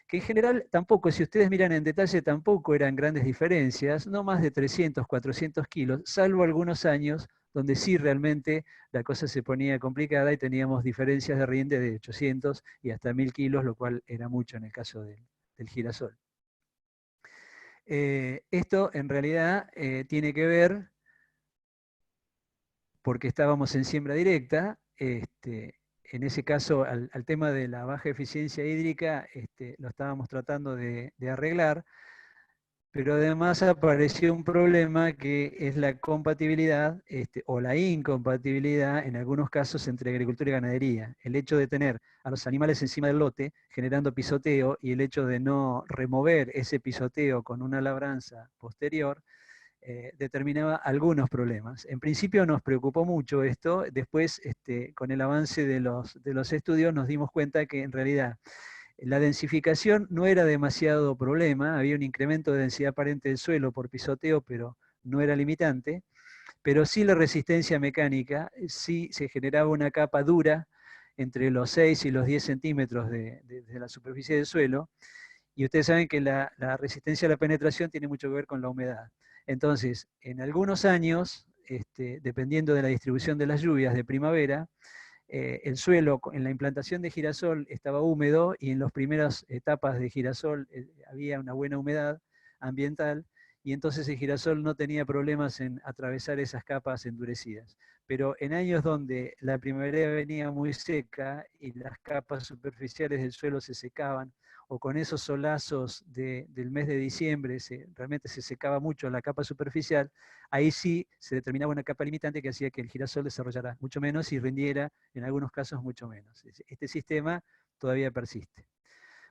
Que en general tampoco, si ustedes miran en detalle, tampoco eran grandes diferencias, no más de 300, 400 kilos, salvo algunos años donde sí realmente la cosa se ponía complicada y teníamos diferencias de rinde de 800 y hasta 1000 kilos, lo cual era mucho en el caso del girasol. Esto en realidad tiene que ver, porque estábamos en siembra directa, en ese caso al tema de la baja eficiencia hídrica lo estábamos tratando de arreglar, pero además apareció un problema que es la compatibilidad o la incompatibilidad en algunos casos entre agricultura y ganadería. El hecho de tener a los animales encima del lote generando pisoteo y el hecho de no remover ese pisoteo con una labranza posterior determinaba algunos problemas. En principio nos preocupó mucho esto, después con el avance de los estudios nos dimos cuenta que en realidad la densificación no era demasiado problema, había un incremento de densidad aparente del suelo por pisoteo, pero no era limitante, pero sí la resistencia mecánica, sí se generaba una capa dura entre los 6 y los 10 centímetros de la superficie del suelo, y ustedes saben que la resistencia a la penetración tiene mucho que ver con la humedad. Entonces, en algunos años, dependiendo de la distribución de las lluvias de primavera, el suelo en la implantación de girasol estaba húmedo y en las primeras etapas de girasol había una buena humedad ambiental y entonces el girasol no tenía problemas en atravesar esas capas endurecidas. Pero en años donde la primavera venía muy seca y las capas superficiales del suelo se secaban, o con esos solazos del mes de diciembre realmente se secaba mucho la capa superficial, ahí sí se determinaba una capa limitante que hacía que el girasol desarrollara mucho menos y rindiera en algunos casos mucho menos. Este sistema todavía persiste.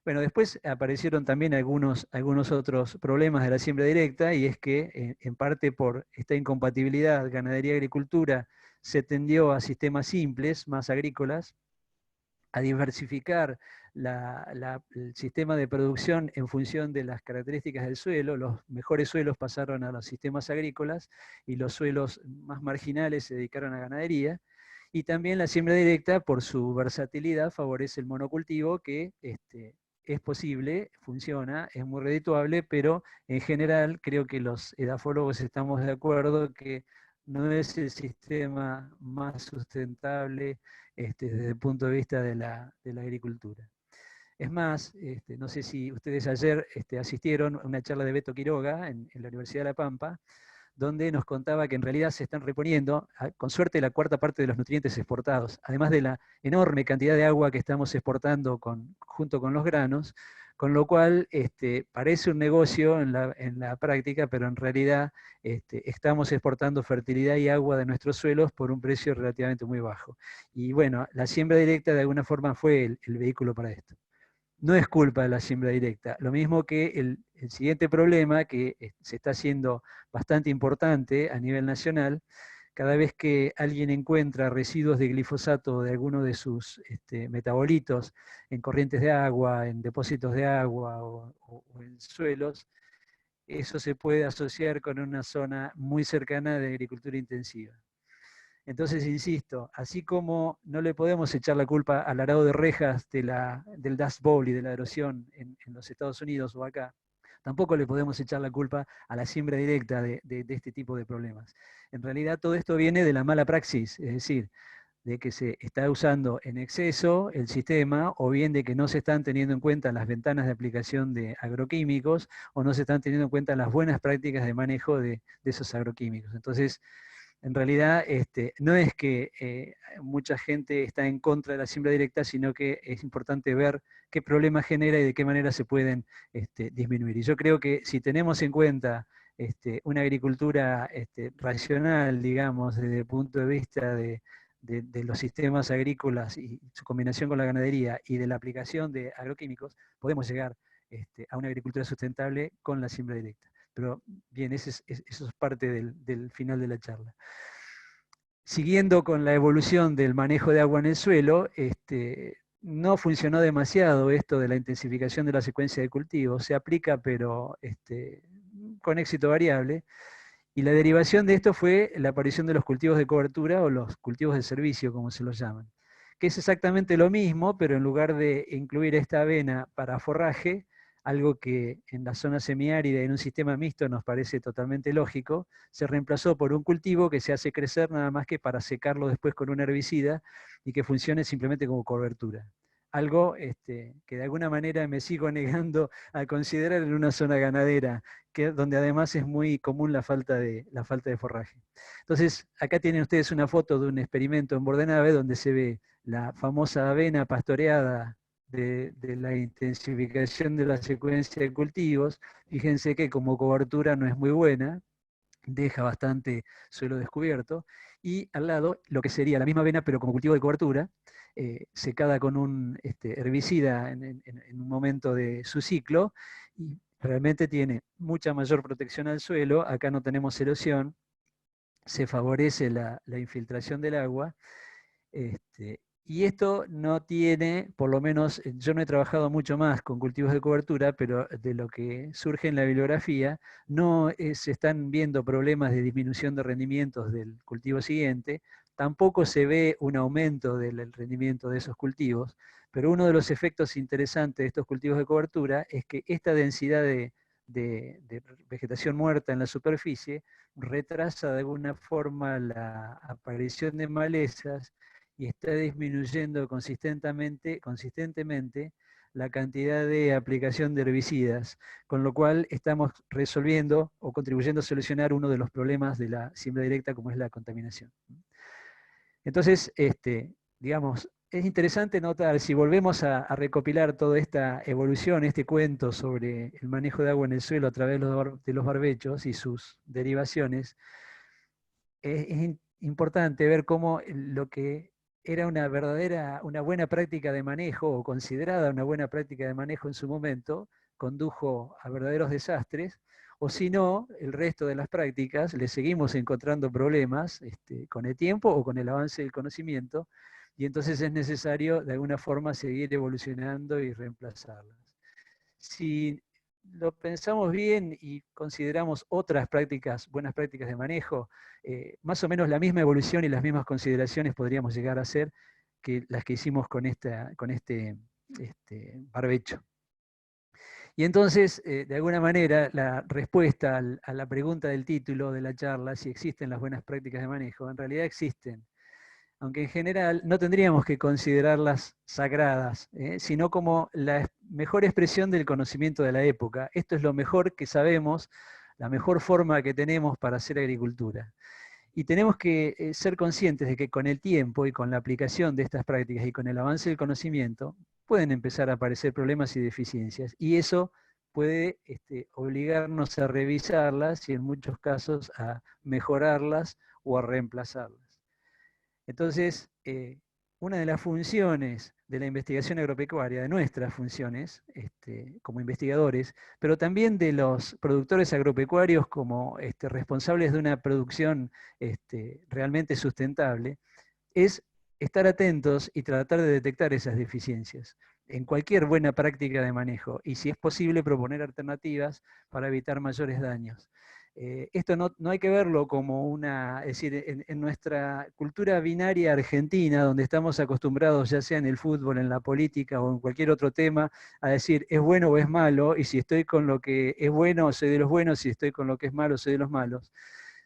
Bueno, después aparecieron también algunos otros problemas de la siembra directa, y es que en parte por esta incompatibilidad ganadería-agricultura se tendió a sistemas simples, más agrícolas, a diversificar el sistema de producción en función de las características del suelo. Los mejores suelos pasaron a los sistemas agrícolas y los suelos más marginales se dedicaron a ganadería. Y también la siembra directa, por su versatilidad, favorece el monocultivo, que es posible, funciona, es muy redituable, pero en general creo que los edafólogos estamos de acuerdo que no es el sistema más sustentable desde el punto de vista de la agricultura. Es más, no sé si ustedes ayer asistieron a una charla de Beto Quiroga en la Universidad de La Pampa, donde nos contaba que en realidad se están reponiendo, con suerte, la cuarta parte de los nutrientes exportados, además de la enorme cantidad de agua que estamos exportando junto con los granos, con lo cual parece un negocio en la práctica, pero en realidad estamos exportando fertilidad y agua de nuestros suelos por un precio relativamente muy bajo. Y bueno, la siembra directa de alguna forma fue el vehículo para esto. No es culpa de la siembra directa. Lo mismo que el siguiente problema, que se está haciendo bastante importante a nivel nacional, cada vez que alguien encuentra residuos de glifosato o de alguno de sus metabolitos en corrientes de agua, en depósitos de agua o en suelos, eso se puede asociar con una zona muy cercana de agricultura intensiva. Entonces, insisto, así como no le podemos echar la culpa al arado de rejas del Dust Bowl y de la erosión en los Estados Unidos o acá, tampoco le podemos echar la culpa a la siembra directa de este tipo de problemas. En realidad todo esto viene de la mala praxis, es decir, de que se está usando en exceso el sistema, o bien de que no se están teniendo en cuenta las ventanas de aplicación de agroquímicos, o no se están teniendo en cuenta las buenas prácticas de manejo de esos agroquímicos. Entonces, en realidad, no es que mucha gente está en contra de la siembra directa, sino que es importante ver qué problemas genera y de qué manera se pueden disminuir. Y yo creo que si tenemos en cuenta una agricultura racional, digamos, desde el punto de vista de los sistemas agrícolas y su combinación con la ganadería y de la aplicación de agroquímicos, podemos llegar a una agricultura sustentable con la siembra directa. Pero bien, eso es parte del final de la charla. Siguiendo con la evolución del manejo de agua en el suelo, no funcionó demasiado esto de la intensificación de la secuencia de cultivos. Se aplica, pero con éxito variable. Y la derivación de esto fue la aparición de los cultivos de cobertura o los cultivos de servicio, como se los llaman, que es exactamente lo mismo, pero en lugar de incluir esta avena para forraje, algo que en la zona semiárida y en un sistema mixto nos parece totalmente lógico, se reemplazó por un cultivo que se hace crecer nada más que para secarlo después con un herbicida y que funcione simplemente como cobertura. Algo que de alguna manera me sigo negando a considerar en una zona ganadera, donde además es muy común la falta de forraje. Entonces, acá tienen ustedes una foto de un experimento en Bordenave donde se ve la famosa avena pastoreada de la intensificación de la secuencia de cultivos. Fíjense que como cobertura no es muy buena, deja bastante suelo descubierto, y al lado lo que sería la misma avena pero como cultivo de cobertura, secada con un herbicida en un momento de su ciclo, y realmente tiene mucha mayor protección al suelo. Acá no tenemos erosión, se favorece la infiltración del agua, y esto no tiene, por lo menos yo no he trabajado mucho más con cultivos de cobertura, pero de lo que surge en la bibliografía, no se están viendo problemas de disminución de rendimientos del cultivo siguiente, tampoco se ve un aumento del rendimiento de esos cultivos, pero uno de los efectos interesantes de estos cultivos de cobertura es que esta densidad de vegetación muerta en la superficie retrasa de alguna forma la aparición de malezas y está disminuyendo consistentemente la cantidad de aplicación de herbicidas, con lo cual estamos resolviendo o contribuyendo a solucionar uno de los problemas de la siembra directa, como es la contaminación. Entonces, digamos, es interesante notar, si volvemos a recopilar toda esta evolución, este cuento sobre el manejo de agua en el suelo a través de los barbechos y sus derivaciones, es importante ver cómo lo que era una buena práctica de manejo, o considerada una buena práctica de manejo en su momento, condujo a verdaderos desastres, o si no, el resto de las prácticas le seguimos encontrando problemas con el tiempo o con el avance del conocimiento, y entonces es necesario de alguna forma seguir evolucionando y reemplazarlas. Si lo pensamos bien y consideramos otras prácticas, buenas prácticas de manejo, más o menos la misma evolución y las mismas consideraciones podríamos llegar a hacer que las que hicimos con este barbecho. Y entonces, de alguna manera, la respuesta a la pregunta del título de la charla, si existen las buenas prácticas de manejo, en realidad existen, aunque en general no tendríamos que considerarlas sagradas, sino como la mejor expresión del conocimiento de la época. Esto es lo mejor que sabemos, la mejor forma que tenemos para hacer agricultura. Y tenemos que ser conscientes de que con el tiempo y con la aplicación de estas prácticas y con el avance del conocimiento, pueden empezar a aparecer problemas y deficiencias. Y eso puede obligarnos a revisarlas y en muchos casos a mejorarlas o a reemplazarlas. Entonces, una de las funciones de la investigación agropecuaria, de nuestras funciones como investigadores, pero también de los productores agropecuarios como responsables de una producción realmente sustentable, es estar atentos y tratar de detectar esas deficiencias en cualquier buena práctica de manejo y, si es posible, proponer alternativas para evitar mayores daños. Esto no hay que verlo como una, es decir, en nuestra cultura binaria argentina, donde estamos acostumbrados, ya sea en el fútbol, en la política o en cualquier otro tema, a decir es bueno o es malo, y si estoy con lo que es bueno, soy de los buenos, si estoy con lo que es malo, soy de los malos.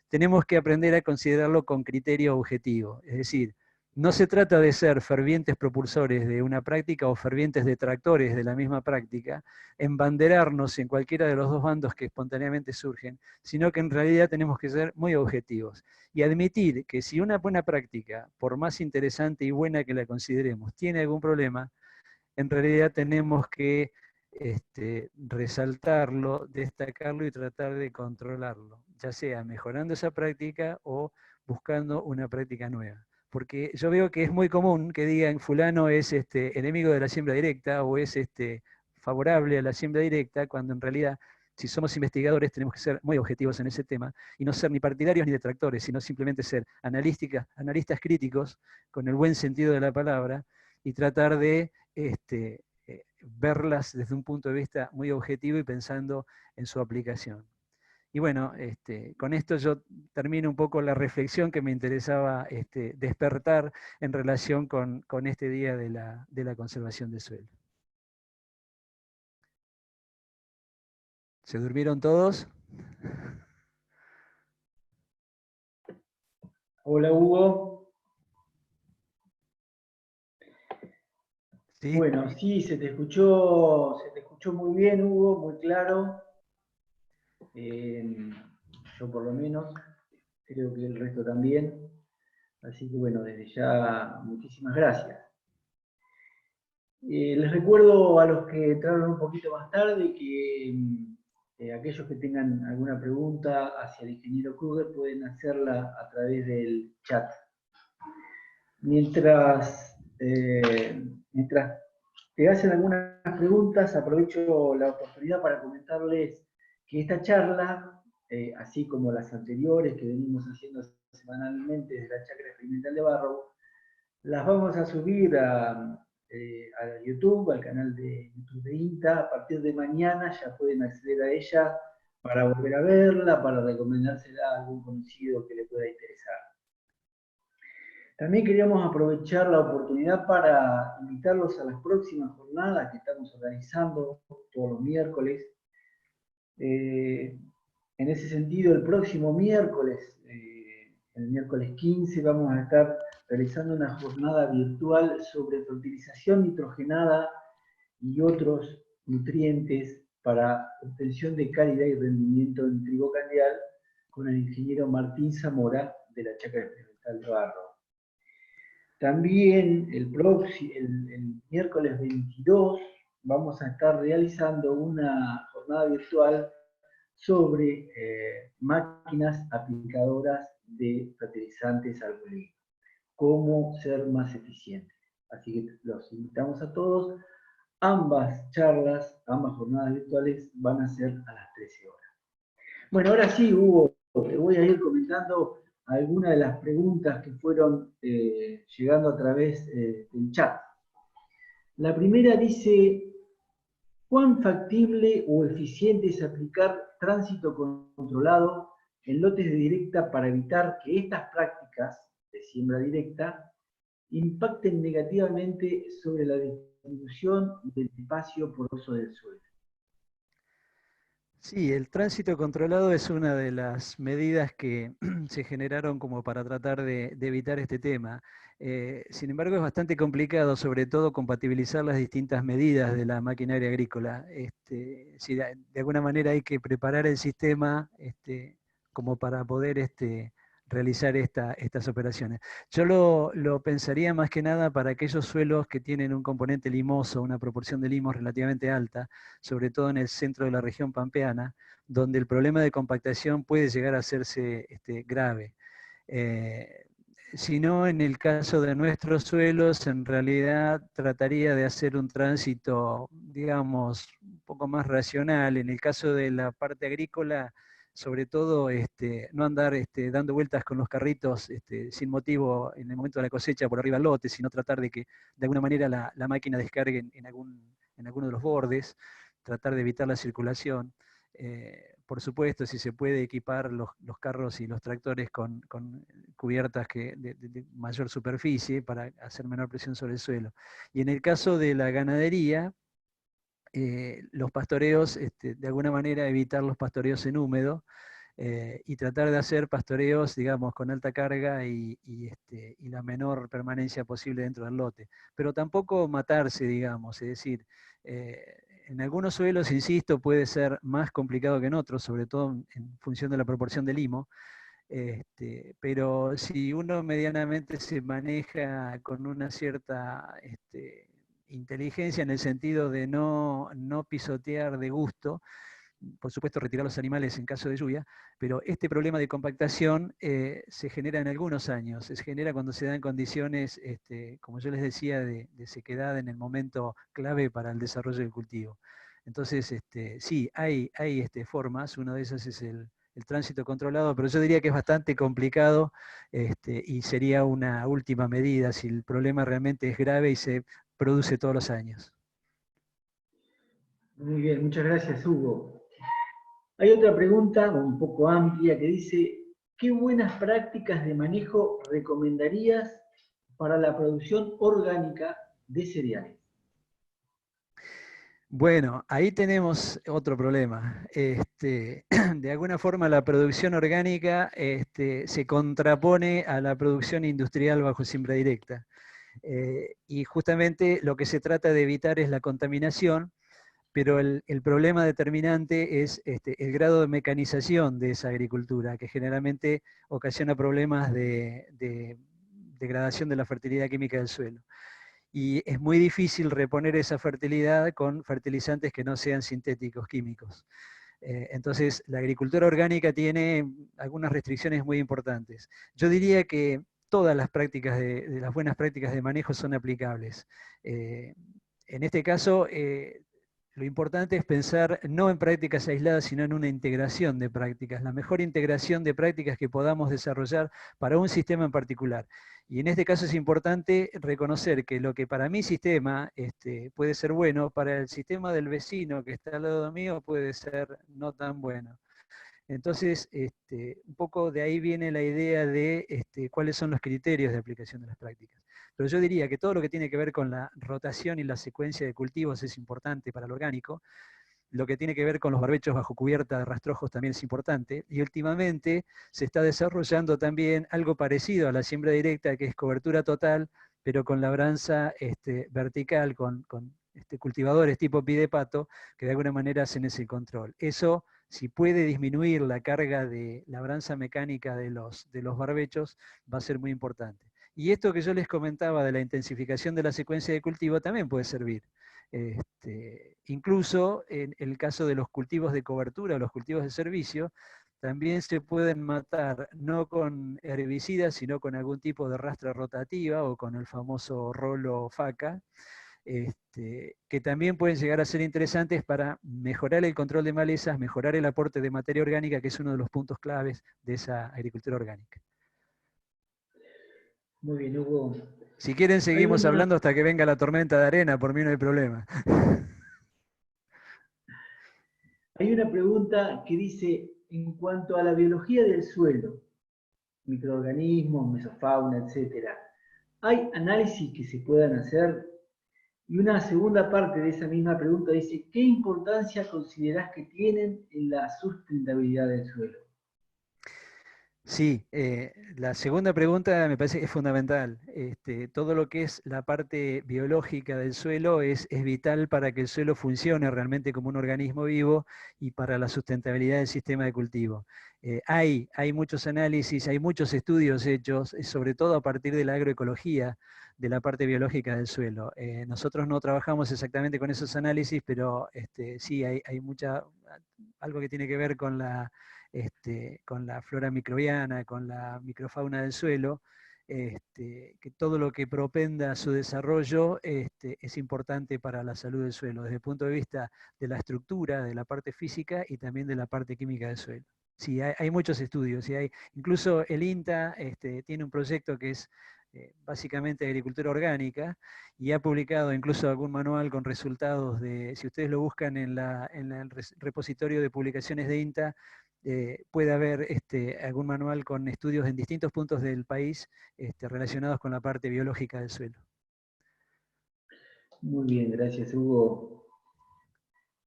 Tenemos que aprender a considerarlo con criterio objetivo, es decir, no se trata de ser fervientes propulsores de una práctica o fervientes detractores de la misma práctica, embanderarnos en cualquiera de los dos bandos que espontáneamente surgen, sino que en realidad tenemos que ser muy objetivos y admitir que si una buena práctica, por más interesante y buena que la consideremos, tiene algún problema, en realidad tenemos que resaltarlo, destacarlo y tratar de controlarlo, ya sea mejorando esa práctica o buscando una práctica nueva. Porque yo veo que es muy común que digan fulano es enemigo de la siembra directa o es favorable a la siembra directa, cuando en realidad, si somos investigadores, tenemos que ser muy objetivos en ese tema y no ser ni partidarios ni detractores, sino simplemente ser analistas críticos, con el buen sentido de la palabra, y tratar de verlas desde un punto de vista muy objetivo y pensando en su aplicación. Y bueno, con esto yo termino un poco la reflexión que me interesaba despertar en relación con este día de la conservación del suelo. ¿Se durmieron todos?
Hola Hugo.
¿Sí?
Bueno, sí, se te escuchó muy bien, Hugo, muy claro. Yo por lo menos, creo que el resto también. Así que bueno, desde ya, muchísimas gracias. Les recuerdo a los que entraron un poquito más tarde que aquellos que tengan alguna pregunta hacia el ingeniero Kruger pueden hacerla a través del chat. Mientras te hacen algunas preguntas, aprovecho la oportunidad para comentarles que esta charla, así como las anteriores que venimos haciendo semanalmente desde la Chacra Experimental de Barrow, las vamos a subir a YouTube, al canal de YouTube de INTA. A partir de mañana ya pueden acceder a ella para volver a verla, para recomendársela a algún conocido que le pueda interesar. También queríamos aprovechar la oportunidad para invitarlos a las próximas jornadas que estamos organizando todos los miércoles. En ese sentido, el próximo miércoles, el miércoles 15, vamos a estar realizando una jornada virtual sobre fertilización nitrogenada y otros nutrientes para obtención de calidad y rendimiento en trigo candial con el ingeniero Martín Zamora de la Chacra Experimental de Barro. También el miércoles 22 vamos a estar realizando una jornada virtual sobre máquinas aplicadoras de fertilizantes arbóreos, cómo ser más eficientes. Así que los invitamos a todos. Ambas charlas, ambas jornadas virtuales van a ser a las 13 horas. Bueno, ahora sí, Hugo, te voy a ir comentando algunas de las preguntas que fueron llegando a través del chat. La primera dice: ¿cuán factible o eficiente es aplicar tránsito controlado en lotes de directa para evitar que estas prácticas de siembra directa impacten negativamente sobre la distribución del espacio poroso del suelo?
Sí, el tránsito controlado es una de las medidas que se generaron como para tratar de evitar este tema. Sin embargo, es bastante complicado, sobre todo, compatibilizar las distintas medidas de la maquinaria agrícola. Si de alguna manera hay que preparar el sistema como para poder realizar estas operaciones. Yo lo pensaría más que nada para aquellos suelos que tienen un componente limoso, una proporción de limos relativamente alta, sobre todo en el centro de la región pampeana, donde el problema de compactación puede llegar a hacerse grave. sino en el caso de nuestros suelos, en realidad trataría de hacer un tránsito, digamos, un poco más racional. En el caso de la parte agrícola, sobre todo, no andar dando vueltas con los carritos sin motivo en el momento de la cosecha por arriba del lote, sino tratar de que de alguna manera la máquina descargue en alguno de los bordes, tratar de evitar la circulación. Por supuesto, si se puede equipar los carros y los tractores con cubiertas de mayor superficie para hacer menor presión sobre el suelo. Y en el caso de la ganadería, los pastoreos, de alguna manera evitar los pastoreos en húmedo, y tratar de hacer pastoreos, digamos, con alta carga y la menor permanencia posible dentro del lote. Pero tampoco matarse, digamos, es decir, en algunos suelos, insisto, puede ser más complicado que en otros, sobre todo en función de la proporción de limo, pero si uno medianamente se maneja con una cierta inteligencia en el sentido de no pisotear de gusto, por supuesto retirar los animales en caso de lluvia, pero este problema de compactación se genera en algunos años, se genera cuando se dan condiciones, como yo les decía, de sequedad en el momento clave para el desarrollo del cultivo. Entonces, sí, hay formas, una de esas es el tránsito controlado, pero yo diría que es bastante complicado y sería una última medida si el problema realmente es grave y se produce todos los años.
Muy bien, muchas gracias, Hugo. Hay otra pregunta un poco amplia que dice, ¿qué buenas prácticas de manejo recomendarías para la producción orgánica de cereales?
Bueno, ahí tenemos otro problema. De alguna forma la producción orgánica se contrapone a la producción industrial bajo siembra directa. Y justamente lo que se trata de evitar es la contaminación, pero el problema determinante es el grado de mecanización de esa agricultura, que generalmente ocasiona problemas de degradación de la fertilidad química del suelo. Y es muy difícil reponer esa fertilidad con fertilizantes que no sean sintéticos químicos. Entonces, la agricultura orgánica tiene algunas restricciones muy importantes. Yo diría que todas las prácticas de las buenas prácticas de manejo son aplicables. En este caso, lo importante es pensar no en prácticas aisladas, sino en una integración de prácticas, la mejor integración de prácticas que podamos desarrollar para un sistema en particular. Y en este caso es importante reconocer que lo que para mi sistema puede ser bueno, para el sistema del vecino que está al lado mío puede ser no tan bueno. Entonces, un poco de ahí viene la idea de cuáles son los criterios de aplicación de las prácticas. Pero yo diría que todo lo que tiene que ver con la rotación y la secuencia de cultivos es importante para el orgánico. Lo que tiene que ver con los barbechos bajo cubierta de rastrojos también es importante. Y últimamente se está desarrollando también algo parecido a la siembra directa, que es cobertura total, pero con labranza vertical, con cultivadores tipo pidepato, que de alguna manera hacen ese control. Eso, si puede disminuir la carga de labranza mecánica de los barbechos, va a ser muy importante. Y esto que yo les comentaba de la intensificación de la secuencia de cultivo también puede servir. Incluso en el caso de los cultivos de cobertura, los cultivos de servicio, también se pueden matar no con herbicidas, sino con algún tipo de rastra rotativa o con el famoso rolo faca, que también pueden llegar a ser interesantes para mejorar el control de malezas, mejorar el aporte de materia orgánica, que es uno de los puntos claves de esa agricultura orgánica.
Muy bien, Hugo.
Si quieren seguimos hablando hasta que venga la tormenta de arena, por mí no hay problema.
Hay una pregunta que dice, en cuanto a la biología del suelo, microorganismos, mesofauna, etc., ¿hay análisis que se puedan hacer? Y una segunda parte de esa misma pregunta dice, ¿qué importancia considerás que tienen en la sustentabilidad del suelo?
Sí, la segunda pregunta me parece que es fundamental. Todo lo que es la parte biológica del suelo es vital para que el suelo funcione realmente como un organismo vivo y para la sustentabilidad del sistema de cultivo. Hay muchos análisis, hay muchos estudios hechos, sobre todo a partir de la agroecología, de la parte biológica del suelo. Nosotros no trabajamos exactamente con esos análisis, pero sí hay algo que tiene que ver con la flora microbiana, con la microfauna del suelo, que todo lo que propenda a su desarrollo es importante para la salud del suelo, desde el punto de vista de la estructura, de la parte física y también de la parte química del suelo. Sí, hay muchos estudios, y incluso el INTA tiene un proyecto que es básicamente agricultura orgánica, y ha publicado incluso algún manual con resultados de, si ustedes lo buscan en el repositorio de publicaciones de INTA, puede haber algún manual con estudios en distintos puntos del país relacionados con la parte biológica del suelo.
Muy bien, gracias, Hugo.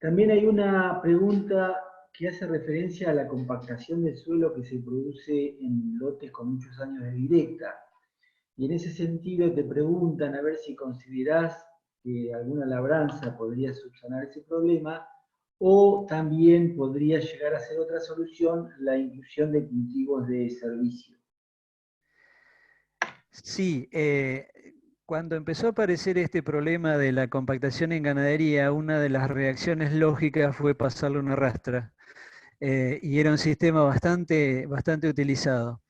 También hay una pregunta que hace referencia a la compactación del suelo que se produce en lotes con muchos años de directa. Y en ese sentido te preguntan a ver si considerás que alguna labranza podría subsanar ese problema, o también podría llegar a ser otra solución la inclusión de cultivos de servicio.
Sí, cuando empezó a aparecer este problema de la compactación en ganadería, una de las reacciones lógicas fue pasarle una rastra. Y era un sistema bastante utilizado.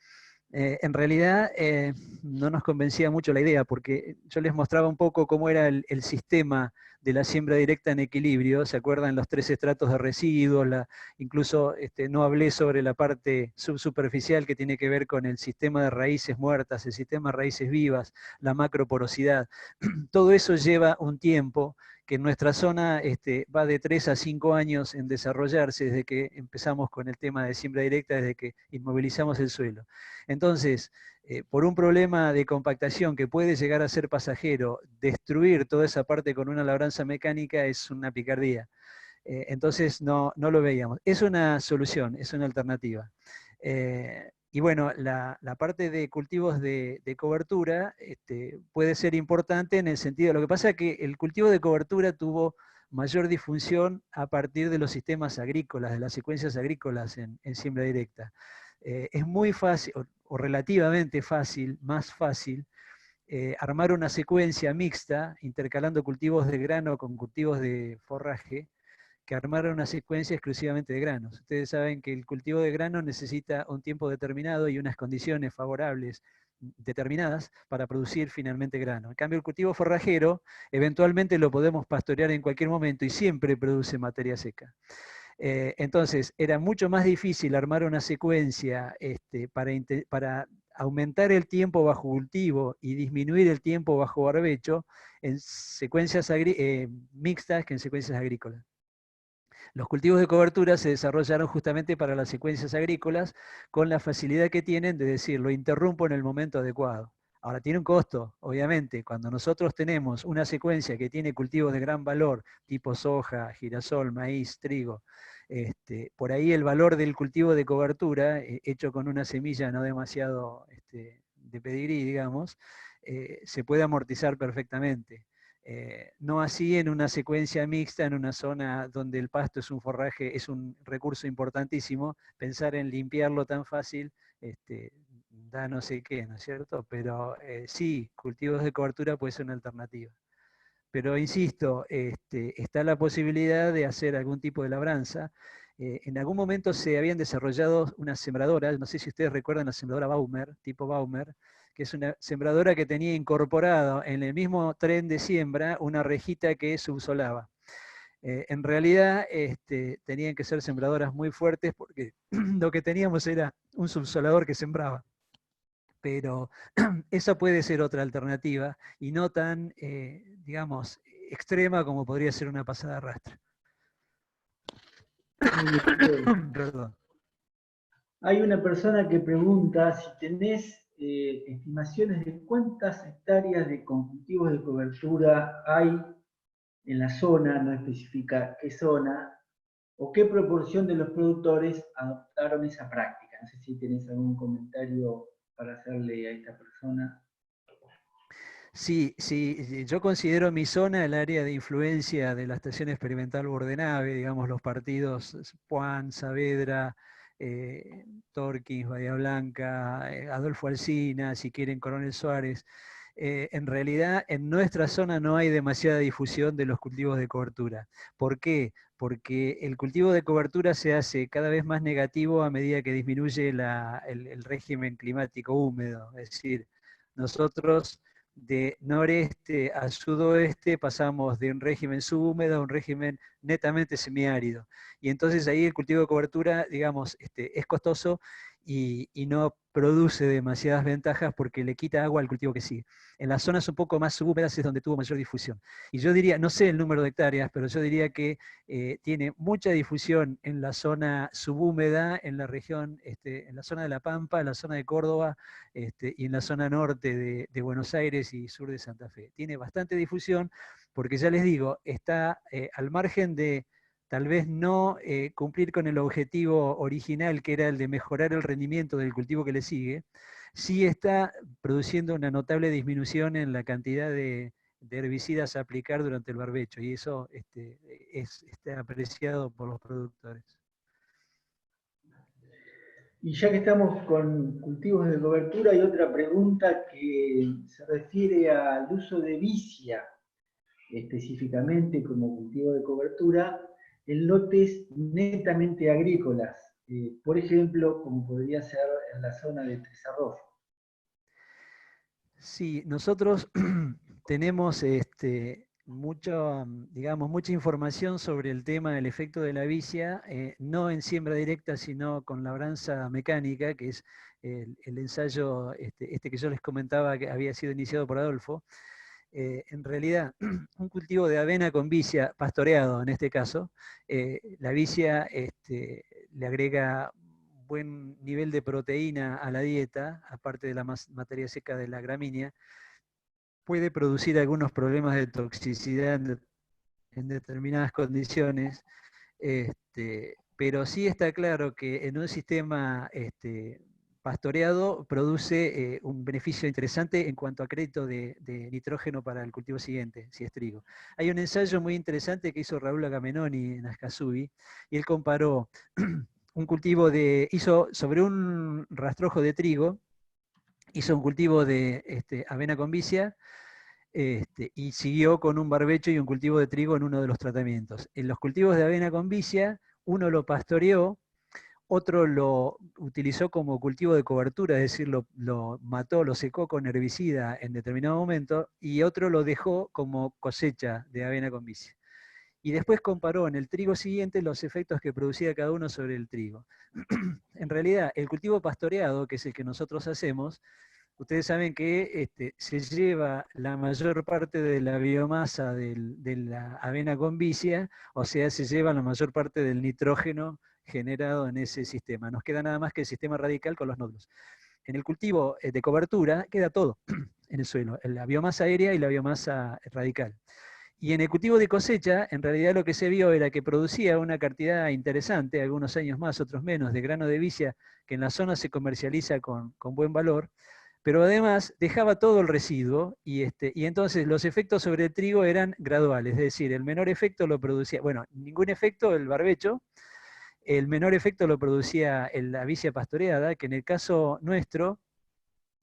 En realidad no nos convencía mucho la idea, porque yo les mostraba un poco cómo era el sistema de la siembra directa en equilibrio. ¿Se acuerdan los 3 estratos de residuos? Incluso no hablé sobre la parte subsuperficial que tiene que ver con el sistema de raíces muertas, el sistema de raíces vivas, la macroporosidad. Todo eso lleva un tiempo que en nuestra zona va de 3 a 5 años en desarrollarse desde que empezamos con el tema de siembra directa, desde que inmovilizamos el suelo. Entonces, por un problema de compactación que puede llegar a ser pasajero, destruir toda esa parte con una labranza mecánica es una picardía. Entonces no lo veíamos. Es una solución, es una alternativa. Y bueno, la parte de cultivos de cobertura puede ser importante en el sentido, lo que pasa es que el cultivo de cobertura tuvo mayor difusión a partir de los sistemas agrícolas, de las secuencias agrícolas en siembra directa. Es muy fácil, o relativamente fácil, más fácil, armar una secuencia mixta, intercalando cultivos de grano con cultivos de forraje, que armar una secuencia exclusivamente de granos. Ustedes saben que el cultivo de grano necesita un tiempo determinado y unas condiciones favorables determinadas para producir finalmente grano. En cambio, el cultivo forrajero, eventualmente lo podemos pastorear en cualquier momento y siempre produce materia seca. Entonces, era mucho más difícil armar una secuencia para aumentar el tiempo bajo cultivo y disminuir el tiempo bajo barbecho en secuencias mixtas que en secuencias agrícolas. Los cultivos de cobertura se desarrollaron justamente para las secuencias agrícolas con la facilidad que tienen de decir, lo interrumpo en el momento adecuado. Ahora, tiene un costo, obviamente. Cuando nosotros tenemos una secuencia que tiene cultivos de gran valor, tipo soja, girasol, maíz, trigo, por ahí el valor del cultivo de cobertura, hecho con una semilla no demasiado de pedigrí, digamos, se puede amortizar perfectamente. No así en una secuencia mixta, en una zona donde el pasto es un forraje, es un recurso importantísimo. Pensar en limpiarlo tan fácil da no sé qué, ¿no es cierto? Pero sí, cultivos de cobertura puede ser una alternativa. Pero insisto, está la posibilidad de hacer algún tipo de labranza. En algún momento se habían desarrollado unas sembradoras, no sé si ustedes recuerdan la sembradora Baumer, tipo Baumer, que es una sembradora que tenía incorporado en el mismo tren de siembra una rejita que subsolaba. En realidad tenían que ser sembradoras muy fuertes porque lo que teníamos era un subsolador que sembraba. Pero esa puede ser otra alternativa y no tan, digamos, extrema como podría ser una pasada de arrastre. Perdón.
Hay una persona que pregunta si tenés estimaciones de cuántas hectáreas de cultivos de cobertura hay en la zona, no especifica qué zona, o qué proporción de los productores adoptaron esa práctica. No sé si tenés algún comentario para hacerle a esta persona.
Sí, yo considero mi zona el área de influencia de la Estación Experimental Bordenave, digamos los partidos Puan, Saavedra, Torquís, Bahía Blanca, Adolfo Alsina, si quieren Coronel Suárez. En realidad en nuestra zona no hay demasiada difusión de los cultivos de cobertura. ¿Por qué? Porque el cultivo de cobertura se hace cada vez más negativo a medida que disminuye el régimen climático húmedo, es decir, Nosotros de noreste a sudoeste pasamos de un régimen subhúmedo a un régimen netamente semiárido. Y entonces ahí el cultivo de cobertura, digamos, es costoso y no produce demasiadas ventajas porque le quita agua al cultivo que sigue. En las zonas un poco más subhúmedas es donde tuvo mayor difusión. Y yo diría, no sé el número de hectáreas, pero yo diría que tiene mucha difusión en la zona subhúmeda, en la región, en la zona de La Pampa, en la zona de Córdoba, y en la zona norte de Buenos Aires y sur de Santa Fe. Tiene bastante difusión porque ya les digo, está al margen de tal vez no cumplir con el objetivo original, que era el de mejorar el rendimiento del cultivo que le sigue, sí está produciendo una notable disminución en la cantidad de herbicidas a aplicar durante el barbecho, y eso está apreciado por los productores.
Y ya que estamos con cultivos de cobertura, hay otra pregunta que se refiere al uso de vicia, específicamente como cultivo de cobertura, en lotes netamente agrícolas, por ejemplo, como podría ser en la zona de Tres Arroyos.
Sí, nosotros tenemos mucha información sobre el tema del efecto de la vicia, no en siembra directa, sino con labranza mecánica, que es el ensayo que yo les comentaba que había sido iniciado por Adolfo. En realidad, un cultivo de avena con vicia, pastoreado en este caso, la vicia le agrega buen nivel de proteína a la dieta, aparte de la materia seca de la gramínea, puede producir algunos problemas de toxicidad en determinadas condiciones, pero sí está claro que en un sistema pastoreado produce un beneficio interesante en cuanto a crédito de nitrógeno para el cultivo siguiente, si es trigo. Hay un ensayo muy interesante que hizo Raúl Agamenoni en Ascasubi, y él comparó un cultivo hizo sobre un rastrojo de trigo, hizo un cultivo de avena con vicia, y siguió con un barbecho y un cultivo de trigo en uno de los tratamientos. En los cultivos de avena con vicia, uno lo pastoreó, otro lo utilizó como cultivo de cobertura, es decir, lo mató, lo secó con herbicida en determinado momento, y otro lo dejó como cosecha de avena con vicia. Y después comparó en el trigo siguiente los efectos que producía cada uno sobre el trigo. En realidad, el cultivo pastoreado, que es el que nosotros hacemos, ustedes saben que se lleva la mayor parte de la biomasa de la avena con vicia, o sea, se lleva la mayor parte del nitrógeno generado en ese sistema. Nos queda nada más que el sistema radical con los nódulos. En el cultivo de cobertura queda todo en el suelo, la biomasa aérea y la biomasa radical. Y en el cultivo de cosecha, en realidad lo que se vio era que producía una cantidad interesante, algunos años más, otros menos, de grano de vicia que en la zona se comercializa con buen valor, pero además dejaba todo el residuo y entonces los efectos sobre el trigo eran graduales, es decir, el menor efecto lo producía, bueno, ningún efecto el barbecho, el menor efecto lo producía la vicia pastoreada, que en el caso nuestro,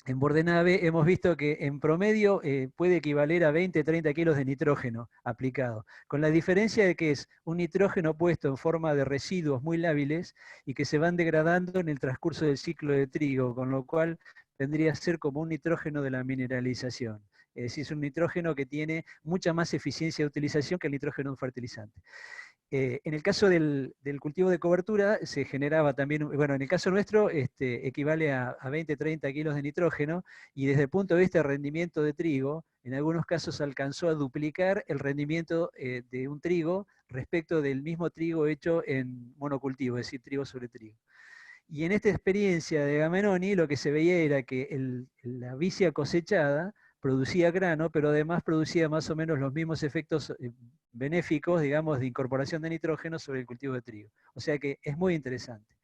en Bordenave hemos visto que en promedio puede equivaler a 20-30 kilos de nitrógeno aplicado, con la diferencia de que es un nitrógeno puesto en forma de residuos muy lábiles y que se van degradando en el transcurso del ciclo de trigo, con lo cual vendría a ser como un nitrógeno de la mineralización. Es decir, es un nitrógeno que tiene mucha más eficiencia de utilización que el nitrógeno de un fertilizante. En el caso del cultivo de cobertura se generaba también, bueno, en el caso nuestro equivale a 20-30 kilos de nitrógeno, y desde el punto de vista de rendimiento de trigo, en algunos casos alcanzó a duplicar el rendimiento de un trigo respecto del mismo trigo hecho en monocultivo, es decir, trigo sobre trigo. Y en esta experiencia de Agamenoni lo que se veía era que la vicia cosechada producía grano, pero además producía más o menos los mismos efectos benéficos, digamos, de incorporación de nitrógeno sobre el cultivo de trigo. O sea que es muy interesante.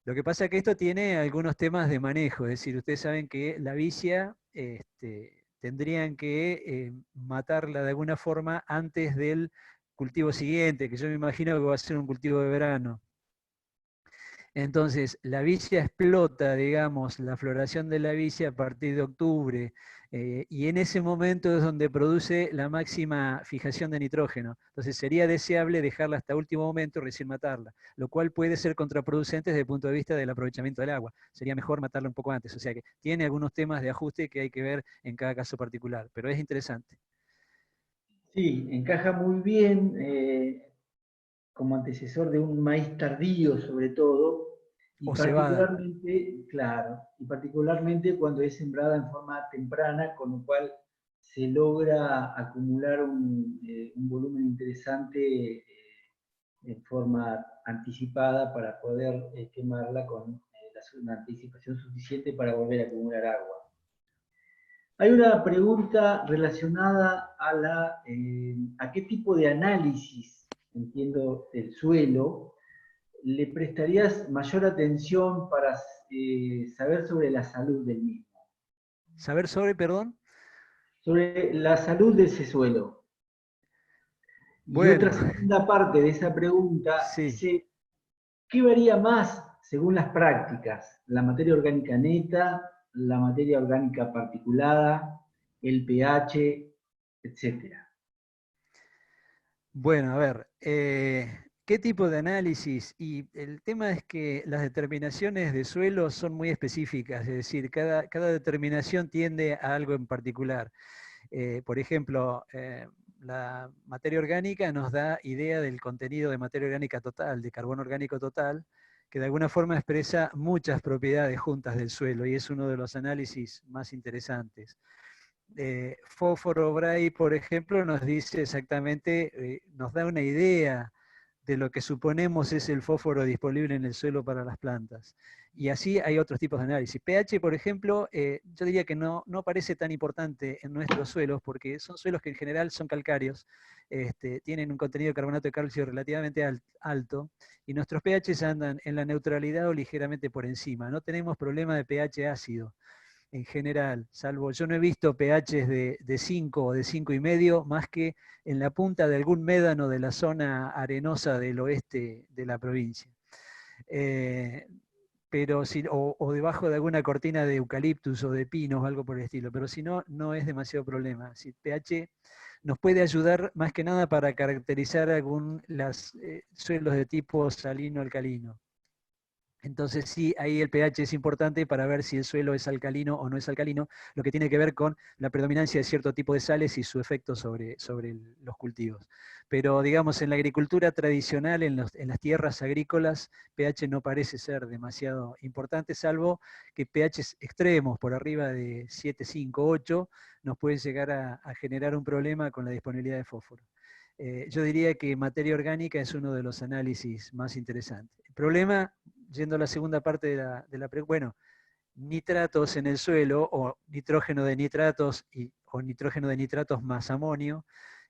Lo que pasa es que esto tiene algunos temas de manejo, es decir, ustedes saben que la vicia tendrían que matarla de alguna forma antes del cultivo siguiente, que yo me imagino que va a ser un cultivo de verano. Entonces, la vicia explota, digamos, la floración de la vicia a partir de octubre, y en ese momento es donde produce la máxima fijación de nitrógeno. Entonces, sería deseable dejarla hasta último momento y recién matarla, lo cual puede ser contraproducente desde el punto de vista del aprovechamiento del agua. Sería mejor matarla un poco antes. O sea que tiene algunos temas de ajuste que hay que ver en cada caso particular, pero es interesante.
Sí, encaja muy bien como antecesor de un maíz tardío sobre todo, y
O cebada.
particularmente, claro, y particularmente cuando es sembrada en forma temprana, con lo cual se logra acumular un volumen interesante en forma anticipada para poder quemarla con una anticipación suficiente para volver a acumular agua. Hay una pregunta relacionada a qué tipo de análisis, entiendo, del suelo, le prestarías mayor atención para saber sobre la salud del mismo,
Saber sobre, perdón.
sobre la salud de ese suelo. Y otra
Bueno,
segunda parte de esa pregunta
sí.
dice, ¿qué varía más según las prácticas? ¿La materia orgánica neta, la materia orgánica particulada, el pH, etcétera?
Bueno, a ver, ¿qué tipo de análisis? Y el tema es que las determinaciones de suelo son muy específicas, es decir, cada determinación tiende a algo en particular. Por ejemplo, la materia orgánica nos da idea del contenido de materia orgánica total, de carbono orgánico total, que de alguna forma expresa muchas propiedades juntas del suelo y es uno de los análisis más interesantes. Fósforo Bray, por ejemplo, nos dice exactamente, nos da una idea de lo que suponemos es el fósforo disponible en el suelo para las plantas. Y así hay otros tipos de análisis. pH, por ejemplo, yo diría que no parece tan importante en nuestros suelos, porque son suelos que en general son calcáreos, tienen un contenido de carbonato de calcio relativamente alto, y nuestros pH andan en la neutralidad o ligeramente por encima. No tenemos problema de pH ácido en general, salvo yo no he visto pHs de 5 o de 5,5, más que en la punta de algún médano de la zona arenosa del oeste de la provincia. Eh, pero si, o debajo de alguna cortina de eucaliptus o de pinos o algo por el estilo, pero si no, no es demasiado problema. Si pH nos puede ayudar más que nada para caracterizar los suelos de tipo salino-alcalino. Entonces sí, ahí el pH es importante para ver si el suelo es alcalino o no es alcalino, lo que tiene que ver con la predominancia de cierto tipo de sales y su efecto sobre los cultivos. Pero digamos, en la agricultura tradicional, en las tierras agrícolas, pH no parece ser demasiado importante, salvo que pHs extremos, por arriba de 7, 5, 8, nos pueden llegar a generar un problema con la disponibilidad de fósforo. Yo diría que materia orgánica es uno de los análisis más interesantes. El problema, yendo a la segunda parte de la pregunta, bueno, nitratos en el suelo o nitrógeno de nitratos o nitrógeno de nitratos más amonio,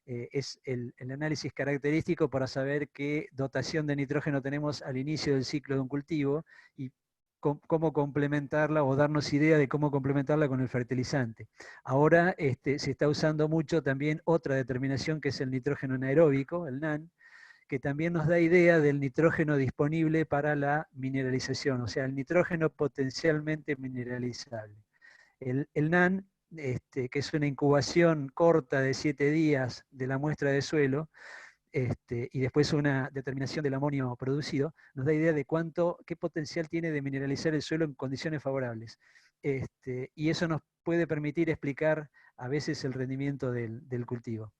es el análisis característico para saber qué dotación de nitrógeno tenemos al inicio del ciclo de un cultivo y cómo complementarla o darnos idea de cómo complementarla con el fertilizante. Ahora se está usando mucho también otra determinación que es el nitrógeno anaeróbico, el NAN, que también nos da idea del nitrógeno disponible para la mineralización, o sea, el nitrógeno potencialmente mineralizable. El NAN, que es una incubación corta de 7 días de la muestra de suelo, y después una determinación del amonio producido, nos da idea de qué potencial tiene de mineralizar el suelo en condiciones favorables. Y eso nos puede permitir explicar a veces el rendimiento del cultivo.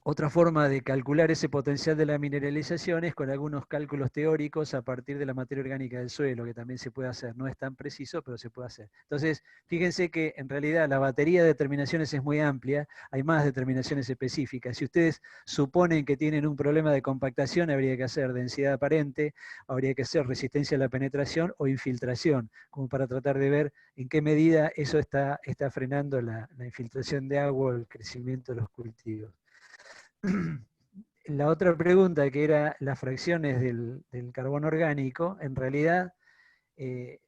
Otra forma de calcular ese potencial de la mineralización es con algunos cálculos teóricos a partir de la materia orgánica del suelo, que también se puede hacer. No es tan preciso, pero se puede hacer. Entonces, fíjense que en realidad la batería de determinaciones es muy amplia, hay más determinaciones específicas. Si ustedes suponen que tienen un problema de compactación, habría que hacer densidad aparente, habría que hacer resistencia a la penetración o infiltración, como para tratar de ver en qué medida eso está frenando la infiltración de agua o el crecimiento de los cultivos. La otra pregunta, que era las fracciones del carbono orgánico, en realidad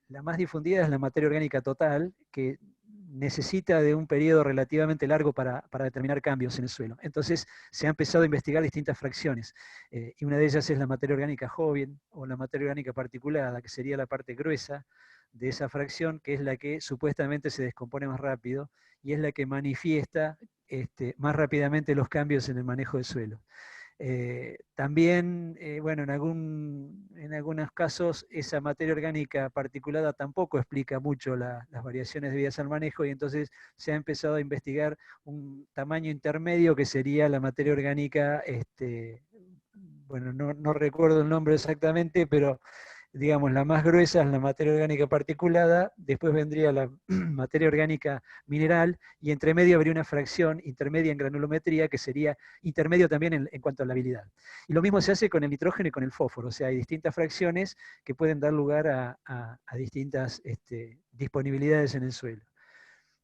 la más difundida es la materia orgánica total, que necesita de un periodo relativamente largo para determinar cambios en el suelo. Entonces se ha empezado a investigar distintas fracciones, y una de ellas es la materia orgánica joven o la materia orgánica particulada, que sería la parte gruesa de esa fracción, que es la que supuestamente se descompone más rápido y es la que manifiesta más rápidamente los cambios en el manejo del suelo. También, bueno, en algunos casos esa materia orgánica particulada tampoco explica mucho las variaciones debidas al manejo, y entonces se ha empezado a investigar un tamaño intermedio que sería la materia orgánica, bueno, no recuerdo el nombre exactamente, pero digamos, la más gruesa es la materia orgánica particulada, después vendría la materia orgánica mineral, y entre medio habría una fracción intermedia en granulometría, que sería intermedio también en cuanto a la habilidad. Y lo mismo se hace con el nitrógeno y con el fósforo, o sea, hay distintas fracciones que pueden dar lugar a distintas disponibilidades en el suelo.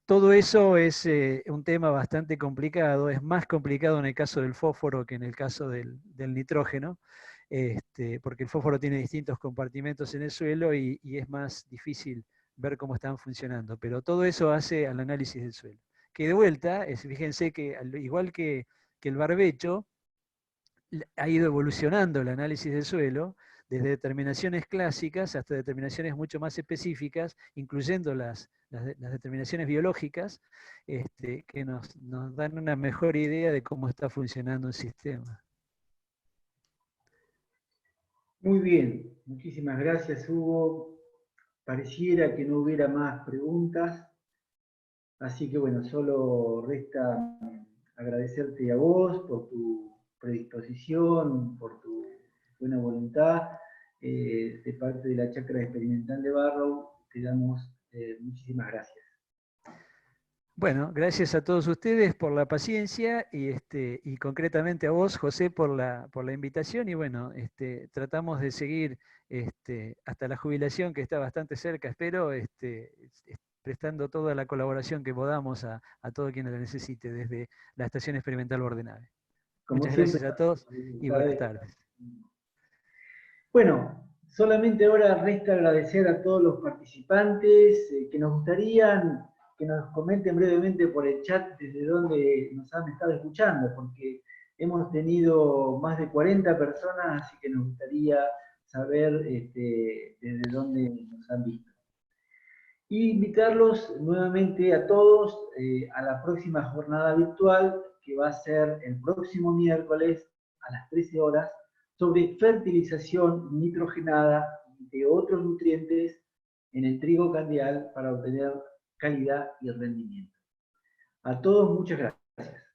Todo eso es un tema bastante complicado, es más complicado en el caso del fósforo que en el caso del nitrógeno, porque el fósforo tiene distintos compartimentos en el suelo y es más difícil ver cómo están funcionando, pero todo eso hace al análisis del suelo. Que de vuelta, fíjense que al igual que el barbecho, ha ido evolucionando el análisis del suelo, desde determinaciones clásicas hasta determinaciones mucho más específicas, incluyendo las determinaciones biológicas, que nos dan una mejor idea de cómo está funcionando un sistema.
Muy bien, muchísimas gracias, Hugo. Pareciera que no hubiera más preguntas, así que bueno, solo resta agradecerte a vos por tu predisposición, por tu buena voluntad. De parte de la Chacra Experimental de Barrow, te damos muchísimas gracias.
Bueno, gracias a todos ustedes por la paciencia y concretamente a vos, José, por la invitación. Y bueno, tratamos de seguir hasta la jubilación, que está bastante cerca, espero, prestando toda la colaboración que podamos a todo quien la necesite desde la Estación Experimental Bordenave. Muchas gracias a todos y buenas tardes.
Bueno, solamente ahora resta agradecer a todos los participantes que nos gustaría que nos comenten brevemente por el chat desde dónde nos han estado escuchando, porque hemos tenido más de 40 personas, así que nos gustaría saber desde dónde nos han visto. Y invitarlos nuevamente a todos a la próxima jornada virtual, que va a ser el próximo miércoles a las 13 horas, sobre fertilización nitrogenada de otros nutrientes en el trigo candial para obtener calidad y rendimiento. A todos, muchas gracias.